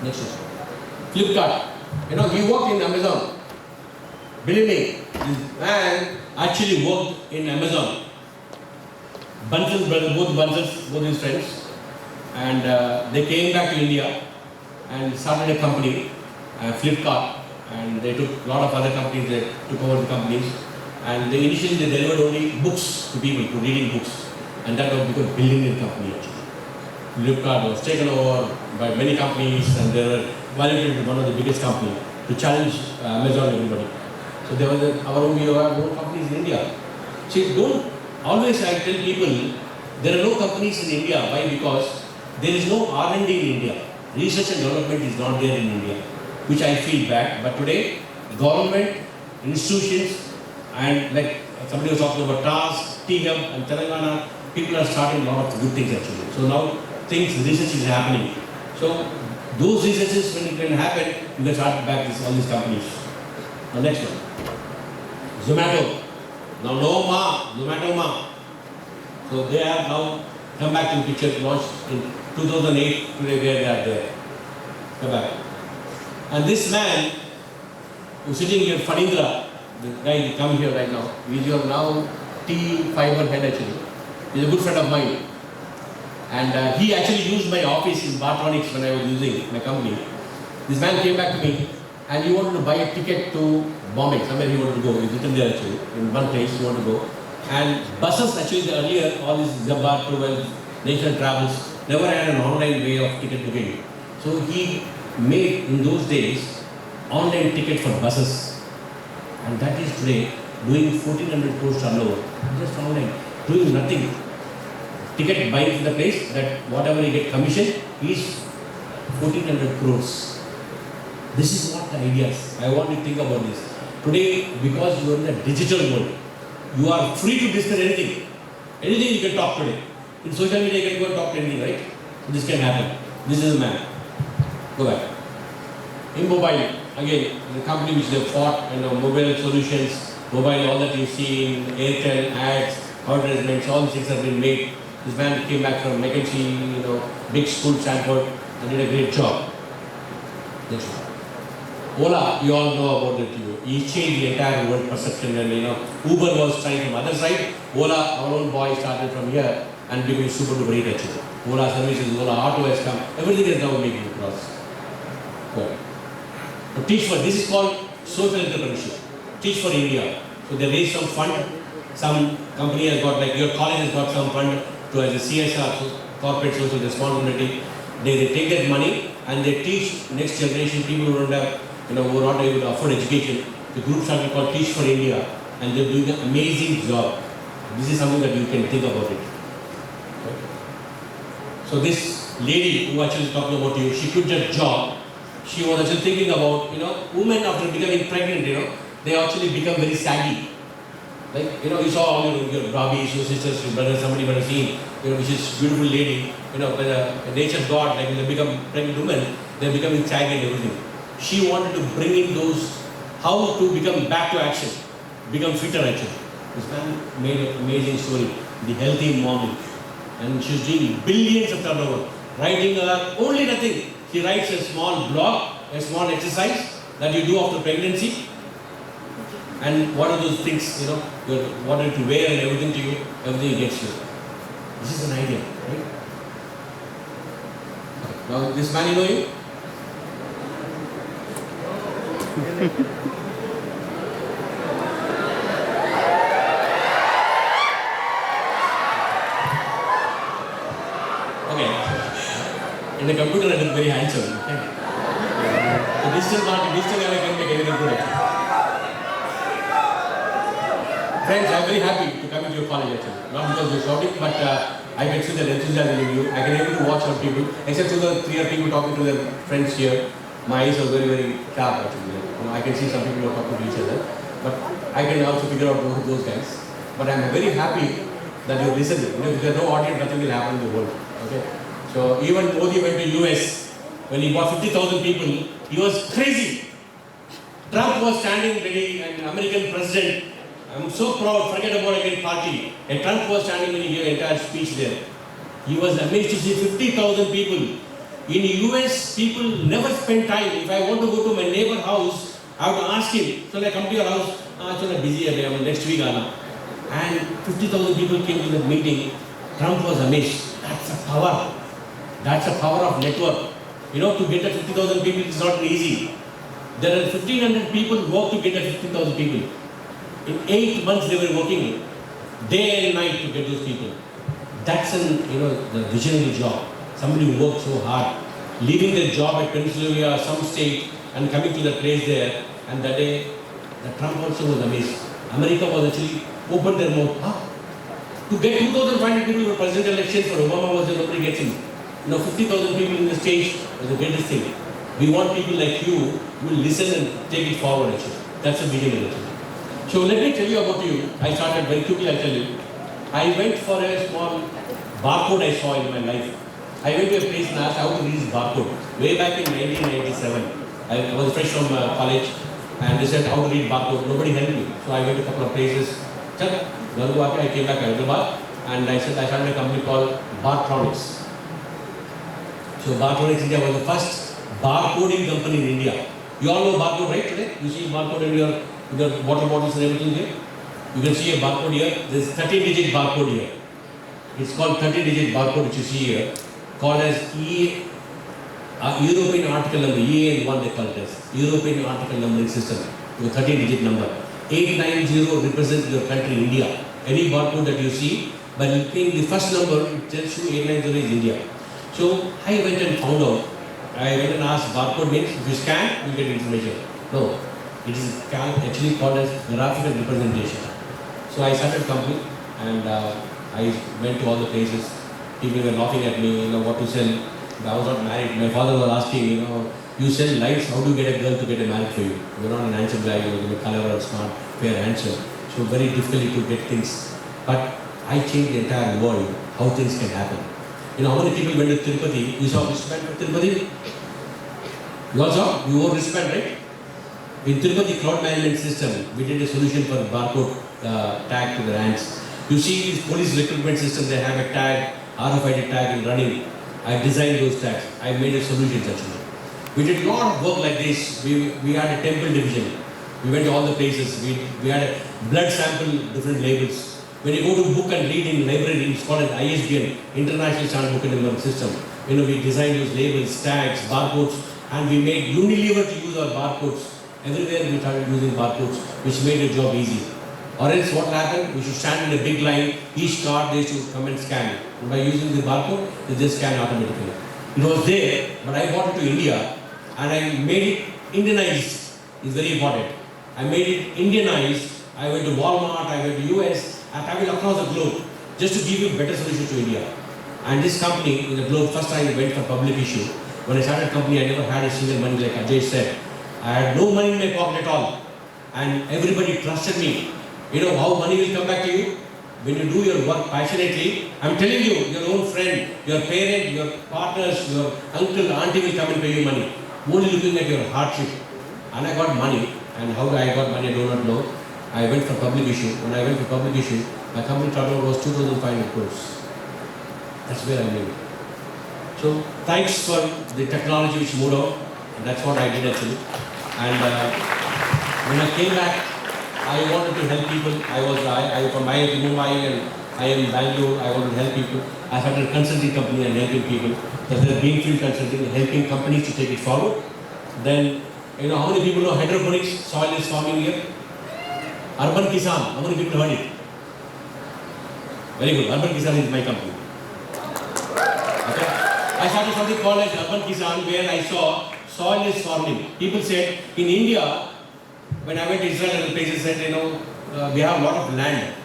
Next one. Flipkart. You know, he worked in Amazon. Believe me, this man actually worked in Amazon. Bunsel's brother, both his friends, and they came back to India and started a company, Flipkart, and they took a lot of other companies, they took over the companies, and initially they delivered only books to people, to reading books, and that was become a billionaire company actually. Flipkart was taken over by many companies, and they were valued into one of the biggest companies to challenge Amazon and everybody. So there was our own companies in India. See, don't always I tell people there are no companies in India. Why? Because there is no R&D in India. Research and development is not there in India, which I feel bad. But today, government, institutions, and like somebody was talking about TAS, T-Hub, and Telangana, people are starting a lot of good things actually. So now research is happening. So those researches, when it can happen, you can start back all these companies. Now next one, Zomato. Now no ma, Zomato ma. So they have now come back in picture, launched in 2008, today where they are there. Come back. And this man who's sitting here, Fanindra, the guy who come here right now, he's your now T5 head actually. He's a good friend of mine. And he actually used my office in Bartronics when I was using my company. This man came back to me and he wanted to buy a ticket to Bombay, somewhere he wanted to go. He's written there actually, in one place he wanted to go. And buses actually, earlier, all these Zabbar, Truwell, National Travels, never had an online way of ticket booking. So he made, in those days, online ticket for buses. And that is today doing 1400 crores turnover, just online, doing nothing. Ticket buying from the place, that whatever he get commission is 1400 crores. This is what the ideas. I want you to think about this. Today, because you are in the digital world, you are free to discuss anything. Anything you can talk today. In social media, you can go and talk to anything, right? This can happen. This is a man. Go back. In mobile, again, the company which they fought, mobile solutions, mobile, all that you see in Airtel, ads, advertisements, all these things have been made. This man came back from McKinsey, big school, Stanford, and did a great job. Next one. Ola, you all know about it. He changed the entire world perception, and Uber was trying from other side. Ola, our own boy, started from here and became super duper great actually. Ola services, Ola Auto has come. Everything is now making across. Okay. So Teach for, this is called social entrepreneurship. Teach for India. So they raised some fund. Some company has got, like your college has got some fund to as a CSR, so corporate social responsibility. They take that money and they teach next generation, people who don't have, who are not able to afford education. The group started called Teach for India, and they're doing an amazing job. This is something that you can think about it. Okay. So this lady who actually is talking about you, she quit her job. She was actually thinking about, women after becoming pregnant, they actually become very saggy. Like, you saw all your Barbies, your sisters, your brothers, somebody might have seen, which is beautiful lady, when nature's God, like when they become pregnant women, they're becoming saggy and everything. She wanted to bring in those, how to become back to action, become fitter actually. This man made an amazing story, the healthy mommy. And she's doing billions of turnover, writing only nothing. She writes a small blog, a small exercise that you do after pregnancy. And what are those things, what are to wear and everything to you, everything gets you. This is an idea, right? Now this man, you? Okay. In the computer it is very handsome. Okay. The digital market, digital era can make anything good actually. Friends, I am very happy to come into your college actually. Not because you are shouting, but I can see the enthusiasm in you. I can able to watch our people, except to the 3 people talking to their friends here. My eyes are very, very sharp actually. I can see some people are talking to each other, but I can also figure out those guys. But I am very happy that you are listening. If there is no audience, nothing will happen in the world. Okay. So even Modi went to US when he got 50,000 people. He was crazy. Trump was standing ready, an American president. I'm so proud, forget about again party. And Trump was standing when he gave an entire speech there. He was amazed to see 50,000 people. In US, people never spend time. If I want to go to my neighbor house, I have to ask him, shall I come to your house? I'm busy, next week. And 50,000 people came to the meeting. Trump was amazed. That's a power. That's the power of network. You know, to get a 50,000 people is not easy. There are 1,500 people who work to get a 15,000 people. In 8 months they were working day and night to get those people. That's the visionary job. Somebody who worked so hard, leaving their job at Pennsylvania or some state and coming to the place there. And that day, the Trump also was amazed. America was actually opened their mouth. To get 2,500 people for presidential elections for Obama was nobody gets him. 50,000 people in the stage was the greatest thing. We want people like you who will listen and take it forward actually. That's a vision actually. So let me tell you about you. I started very quickly, I'll tell you. I went for a small barcode I saw in my life. I went to a place and asked how to read this barcode. Way back in 1997. I was fresh from college and they said how to read barcode. Nobody helped me. So I went to a couple of places. I came back to Hyderabad and I said I started a company called Bartronics. So Bartronics India was the first barcoding company in India. You all know barcode, right? Today you see barcode in your water bottles and everything here. You can see a barcode here. There is 13-digit barcode here. It's called 13-digit barcode which you see here, called as European article number, EAN1 they call it as European article numbering system. Your 13-digit number. 890 represents your country, India. Any barcode that you see, by looking the first number, it tells you 890 is India. So I went and found out. I went and asked, barcode means if you scan, you get information. No, it is actually called as graphical representation. So I started a company and I went to all the places. People were laughing at me, what to sell. I was not married. My father was asking, you sell lights, how do you get a girl to get married for you? You're not an handsome guy, you're clever or smart, fair, handsome. So very difficult to get things. But I changed the entire world, how things can happen. How many people went to Tirupati? You saw wristband for Tirupati? You all saw? You wore wristband, right? In Tirupati crowd management system, we did a solution for barcode tag to the hands. You see this police recruitment system, they have a tag, RFID tag in running. I designed those tags. I made a solution actually. We did a lot of work like this. We had a temple division. We went to all the places. We had a blood sample, different labels. When you go to book and read in library, it's called an ISBN, International Standard Book and Number System. We designed those labels, tags, barcodes, and we made Unilever to use our barcodes. Everywhere we started using barcodes, which made the job easy. Or else what happened? We should stand in a big line, each card they should come and scan it. And by using the barcode, they just scan automatically. It was there, but I brought it to India and I made it Indianized. It's very important. I made it Indianized. I went to Walmart, I went to US, I traveled across the globe just to give you better solution to India. And this company in the globe, first time I went for public issue. When I started company, I never had a single money like Ajay said. I had no money in my pocket at all. And everybody trusted me. How money will come back to you? When you do your work passionately, I'm telling you, your own friend, your parent, your partners, your uncle, auntie will come and pay you money. Only looking at your hardship. And I got money. And how I got money, I do not know. I went for public issue. When I went for public issue, my company turnover was 2,500 crores. That's where I made. So thanks for the technology which moved out. And that's what I did actually. And when I came back, I wanted to help people. I from Mumbai and I am Bangalore. I wanted to help people. I started a consulting company and helping people. There's a greenfield consulting, helping companies to take it forward. Then, how many people know hydroponics, soil is farming here? Urban Kisan, how many people heard it? Very good. Urban Kisan is my company. Okay. I started something called as Urban Kisan where I saw soil is farming. People said in India, when I went to Israel and places said, we have a lot of land.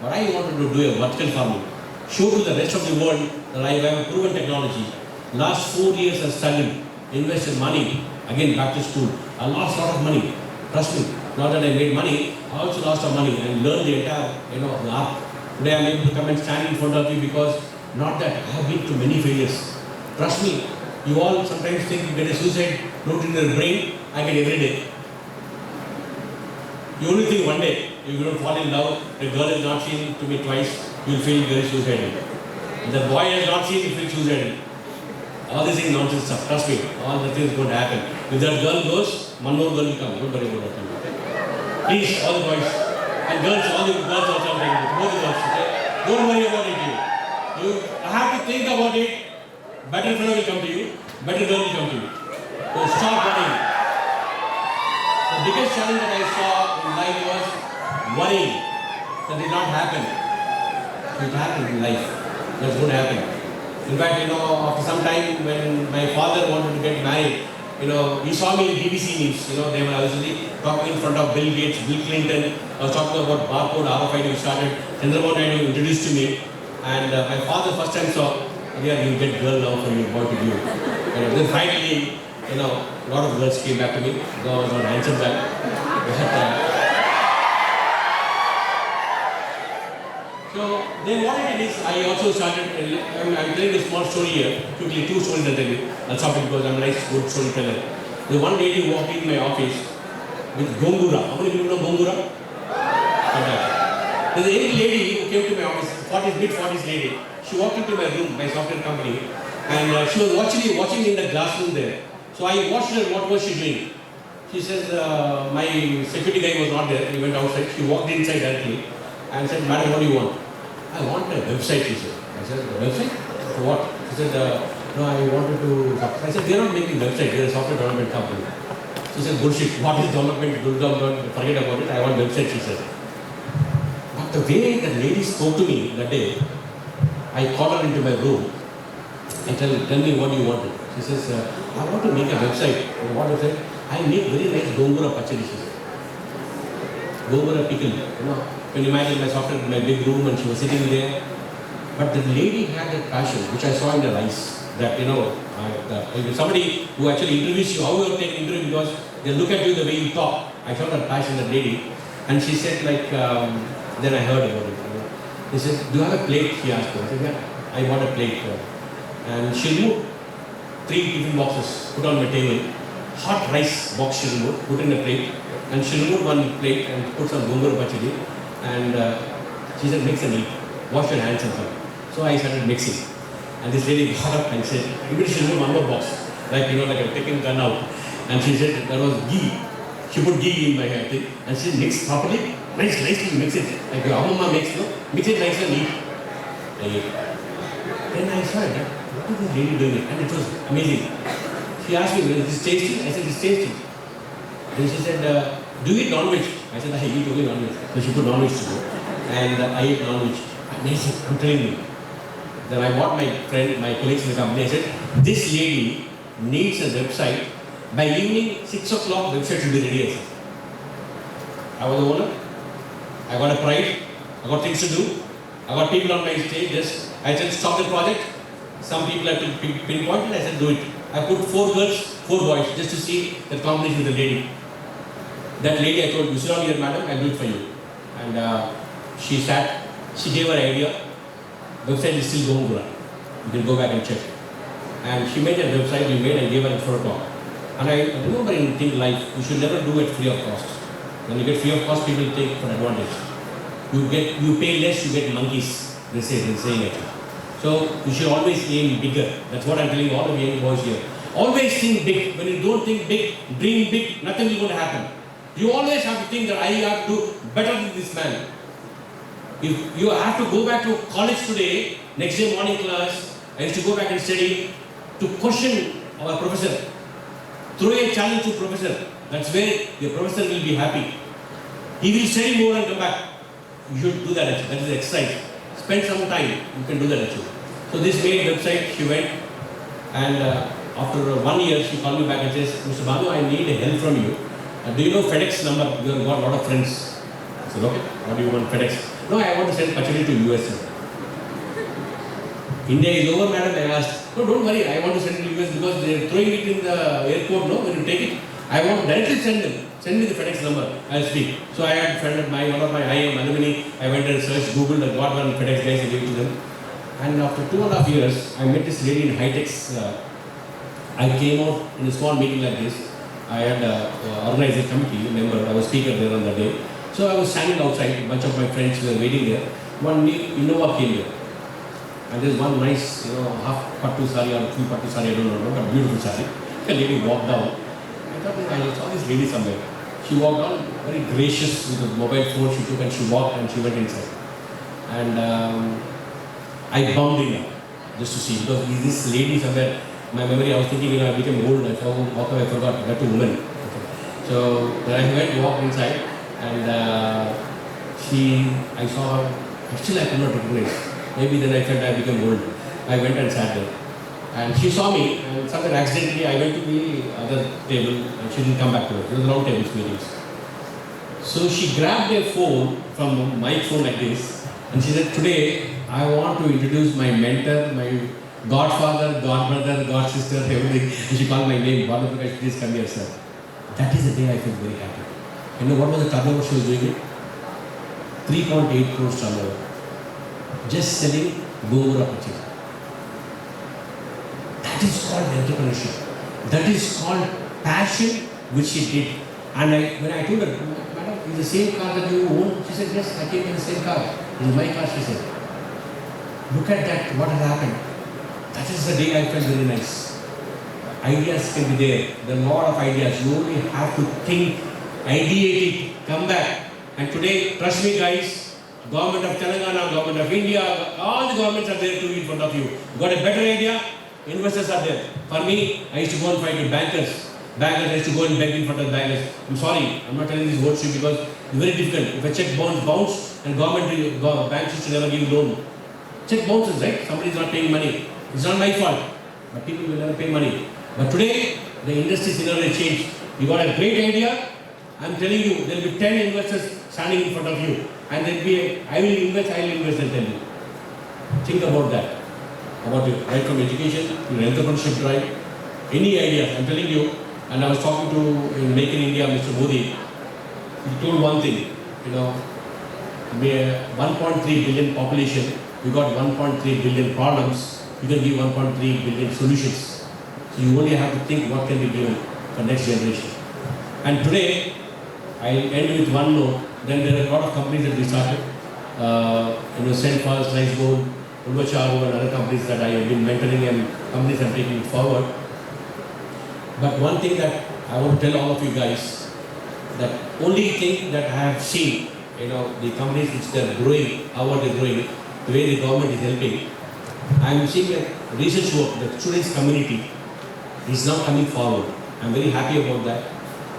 But I wanted to do a vertical farming. Show to the rest of the world that I have a proven technology. Last 4 years I struggled, invested money, again back to school. I lost a lot of money. Trust me. Not that I made money, I also lost some money and learned the entire, the art. Today I am able to come and stand in front of you because not that I have been to many failures. Trust me, you all sometimes think you get a suicide note in your brain, I get every day. You only think one day, if you don't fall in love, the girl has not seen to me twice, you will feel very suicidal. The boy has not seen, you feel suicidal. All these things nonsense stuff. Trust me, all the things going to happen. If that girl goes, one more girl will come. Don't worry about that. Okay? Please, all the boys and girls, all the girls also I'm taking both the girls. Okay? Don't worry about it. You have to think about it. Better fellow will come to you. Better girl will come to you. So stop worrying. The biggest challenge that I saw in life was worrying. That did not happen. It happened in life. That's going to happen. In fact, after some time when my father wanted to get married, he saw me in BBC News. They were obviously talking in front of Bill Gates, Bill Clinton. I was talking about barcode, RFID. We started. Chandrababu Naidu introduced to me. And my father first time saw, yeah, you get girl now for your boy to do. Then finally, a lot of girls came back to me. I was not handsome back. So then what I did is I also started, I'm telling a small story here, quickly 2 stories I'll tell you. I'll stop it because I'm a nice good storyteller. The one lady walked in my office with gongura. How many people know gongura? There's a young lady who came to my office, mid-40s lady. She walked into my room, my software company, and she was watching in the glass room there. So I watched her, what was she doing? She says, my security guy was not there, he went outside. She walked inside directly and said, madam, what do you want? I want a website, she said. I said, a website? For what? She said, no, I wanted to... I said, they're not making website, they're a software development company. She said, bullshit, what is development? Good development, forget about it, I want a website, she said. But the way the lady spoke to me that day, I called her into my room and tell me what you wanted. She says, I want to make a website. What is it? I make very nice gongura pachadi, she said. Gongura pickle, When you imagine my software in my big room and she was sitting there. But the lady had a passion, which I saw in her eyes. That, somebody who actually interviews you, how you take an interview because they look at you the way you talk. I saw that passion, that lady. And she said then I heard about it. He said, do you have a plate? She asked me. I said, yeah, I bought a plate. And she removed 3 tiffin boxes, put on my table. Hot rice box she removed, put in a plate. And she removed one plate and put some gongura pachadi. And she said, mix and eat. Wash your hands and so on. So I started mixing. And this lady got up and said, immediately she removed one more box. Like a taking gun out. And she said, there was ghee. She put ghee in my thing. And she said, mix properly. Nicely mix it. Like your mama makes, mix it nicely and eat. Then I saw it. What is this lady doing it? And it was amazing. She asked me, is this tasty? I said, it's tasty. Then she said, do you eat non-veg? I said, I eat only non-veg. So she put non-veg to go. And I ate non-veg. Amazing, I'm telling you. Then I bought my colleagues in the company. I said, this lady needs a website. By evening, 6 o'clock, website should be ready. I said. I was the owner. I got a pride. I got things to do. I got people on my stage. I said, stop the project. Some people have to pinpoint and I said, do it. I put 4 girls, 4 boys, just to see the combination with the lady. That lady I told, you sit down here, madam, I'll do it for you. And she sat, she gave her idea. Website is still going to run. You can go back and check. And she made a website we made and gave her at 4 o'clock. And I remember in life, you should never do it free of cost. When you get free of cost, people take for advantage. You pay less, you get monkeys. They're saying it. So you should always aim bigger. That's what I'm telling all of young boys here. Always think big. When you don't think big, dream big, nothing is going to happen. You always have to think that I have to do better than this man. If you have to go back to college today, next day morning class, I used to go back and study to question our professor. Throw a challenge to professor. That's where your professor will be happy. He will study more and come back. You should do that actually. That is the exercise. Spend some time. You can do that actually. So this main website, she went and after 1 year, she called me back and says, Mr. Bhanu, I need help from you. Do you know FedEx number? You have got a lot of friends. I said, okay, what do you want FedEx? No, I want to send pachadi to US. India is over, madam, I asked. No, don't worry, I want to send it to US because they are throwing it in the airport, no, when you take it. I want to directly send them. Send me the FedEx number, I'll speak. So I had friended one of my IIM alumni, I went and searched, Googled and got one FedEx guys and gave to them. And after 2.5 years, I met this lady in High-Tech's. I came out in a small meeting like this. I had organized a committee member, I was speaker there on that day. So I was standing outside, a bunch of my friends were waiting there. One new Innova came here. And there's one nice, half pattu sari or full pattu sari, I don't know, but beautiful sari. A lady walked down. I thought, I saw this lady somewhere. She walked down, very gracious with a mobile phone she took, and she walked and she went inside. And I bumped in just to see, because this lady somewhere, my memory, I was thinking, I became old, I forgot, that was a woman. Okay. So then I went, walked inside, and I saw her, still I could not recognize. Maybe then I felt I became old. I went and sat there. And she saw me, and somewhere accidentally I went to the other table, and she didn't come back to it. It was round tables meetings. So she grabbed a phone from my phone like this, and she said, today I want to introduce my mentor, my godfather, godbrother, godsister, everything. And she called my name, Bhanu, Prakash, please come here, sir. That is the day I felt very happy. You know what was the turnover she was doing? 3.8 crores turnover. Just selling Gomura purchase. That is called entrepreneurship. That is called passion, which she did. And when I told her, madam, is the same car that you own? She said, yes, I came in the same car. It is my car, she said. Look at that, what has happened. That is the day I felt very nice. Ideas can be there. There are a lot of ideas. You only have to think, ideate it, come back. And today, trust me guys, Government of Telangana, Government of India, all the governments are there to in front of you. You got a better idea? Investors are there. For me, I used to go and fight with bankers. I used to go and beg in front of bankers. I'm sorry, I'm not telling this word to you because it's very difficult. If a check bounce and banks used to never give loan. Check bounces, right? Somebody is not paying money. It's not my fault. But people will never pay money. But today, the industry scenario changed. You got a great idea. I'm telling you, there will be 10 investors standing in front of you. And there will be I will invest, and tell you. Think about that. About your right from education, your entrepreneurship drive, any ideas. I'm telling you, and I was talking to in Make in India, Mr. Modi. He told one thing, 1.3 billion population, we got 1.3 billion problems, you can give 1.3 billion solutions. So you only have to think what can be given for next generation. And today, I end with one note. Then there are a lot of companies that we started. St. Martin, Niceboard, Ulvacharu and other companies that I have been mentoring and companies I'm taking forward. But one thing that I want to tell all of you guys, that only thing that I have seen, the companies which they are growing, how are they growing, the way the government is helping. I am seeing that research work, the students community is now coming forward. I am very happy about that.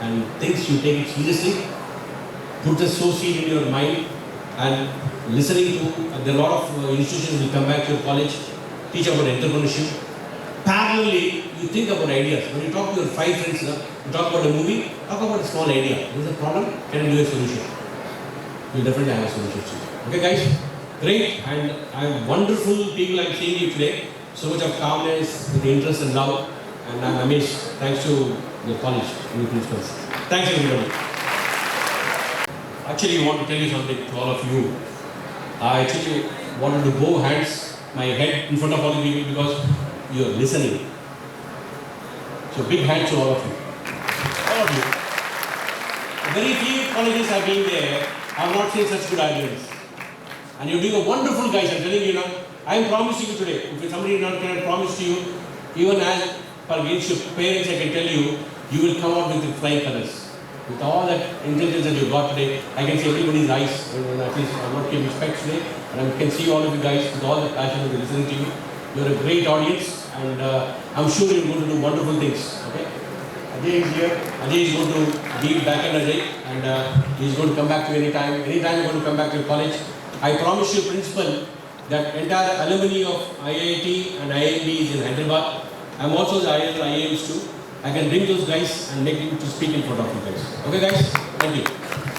And things you take it seriously, put the seed in your mind, and listening to, there are a lot of institutions will come back to your college, teach about entrepreneurship. Parallelly, you think about ideas. When you talk to your 5 friends, you talk about a movie, talk about a small idea. There is a problem, can I do a solution? You definitely have a solution. Okay guys, great, and I am wonderful people I'm seeing you today. So much of calmness, with interest and love, and I'm amazed. Thanks to the college and the principals. Thanks everybody. Actually, I want to tell you something to all of you. I actually wanted to bow my head in front of all of you because you are listening. So big hands to all of you. All of you. Very few colleges have been there. I have not seen such good ideas. And you're doing a wonderful, guys. I'm telling you now. I am promising you today. If somebody cannot promise to you, even as per against your parents, I can tell you, you will come out with the flying colors. With all that intelligence that you got today, I can see everybody's eyes. At least I'm not giving specs today, and I can see all of you guys with all the passion of listening to you. You're a great audience, and I'm sure you're going to do wonderful things. Okay? Ajay is here. Ajay is going to be back in Ajay, and he's going to come back to you anytime. Anytime you're going to come back to your college. I promise you, principal, that entire alumni of IIT and IIMB is in Hyderabad. I'm also the IIMs too. I can bring those guys and make them to speak in front of you guys. Okay guys? Thank you.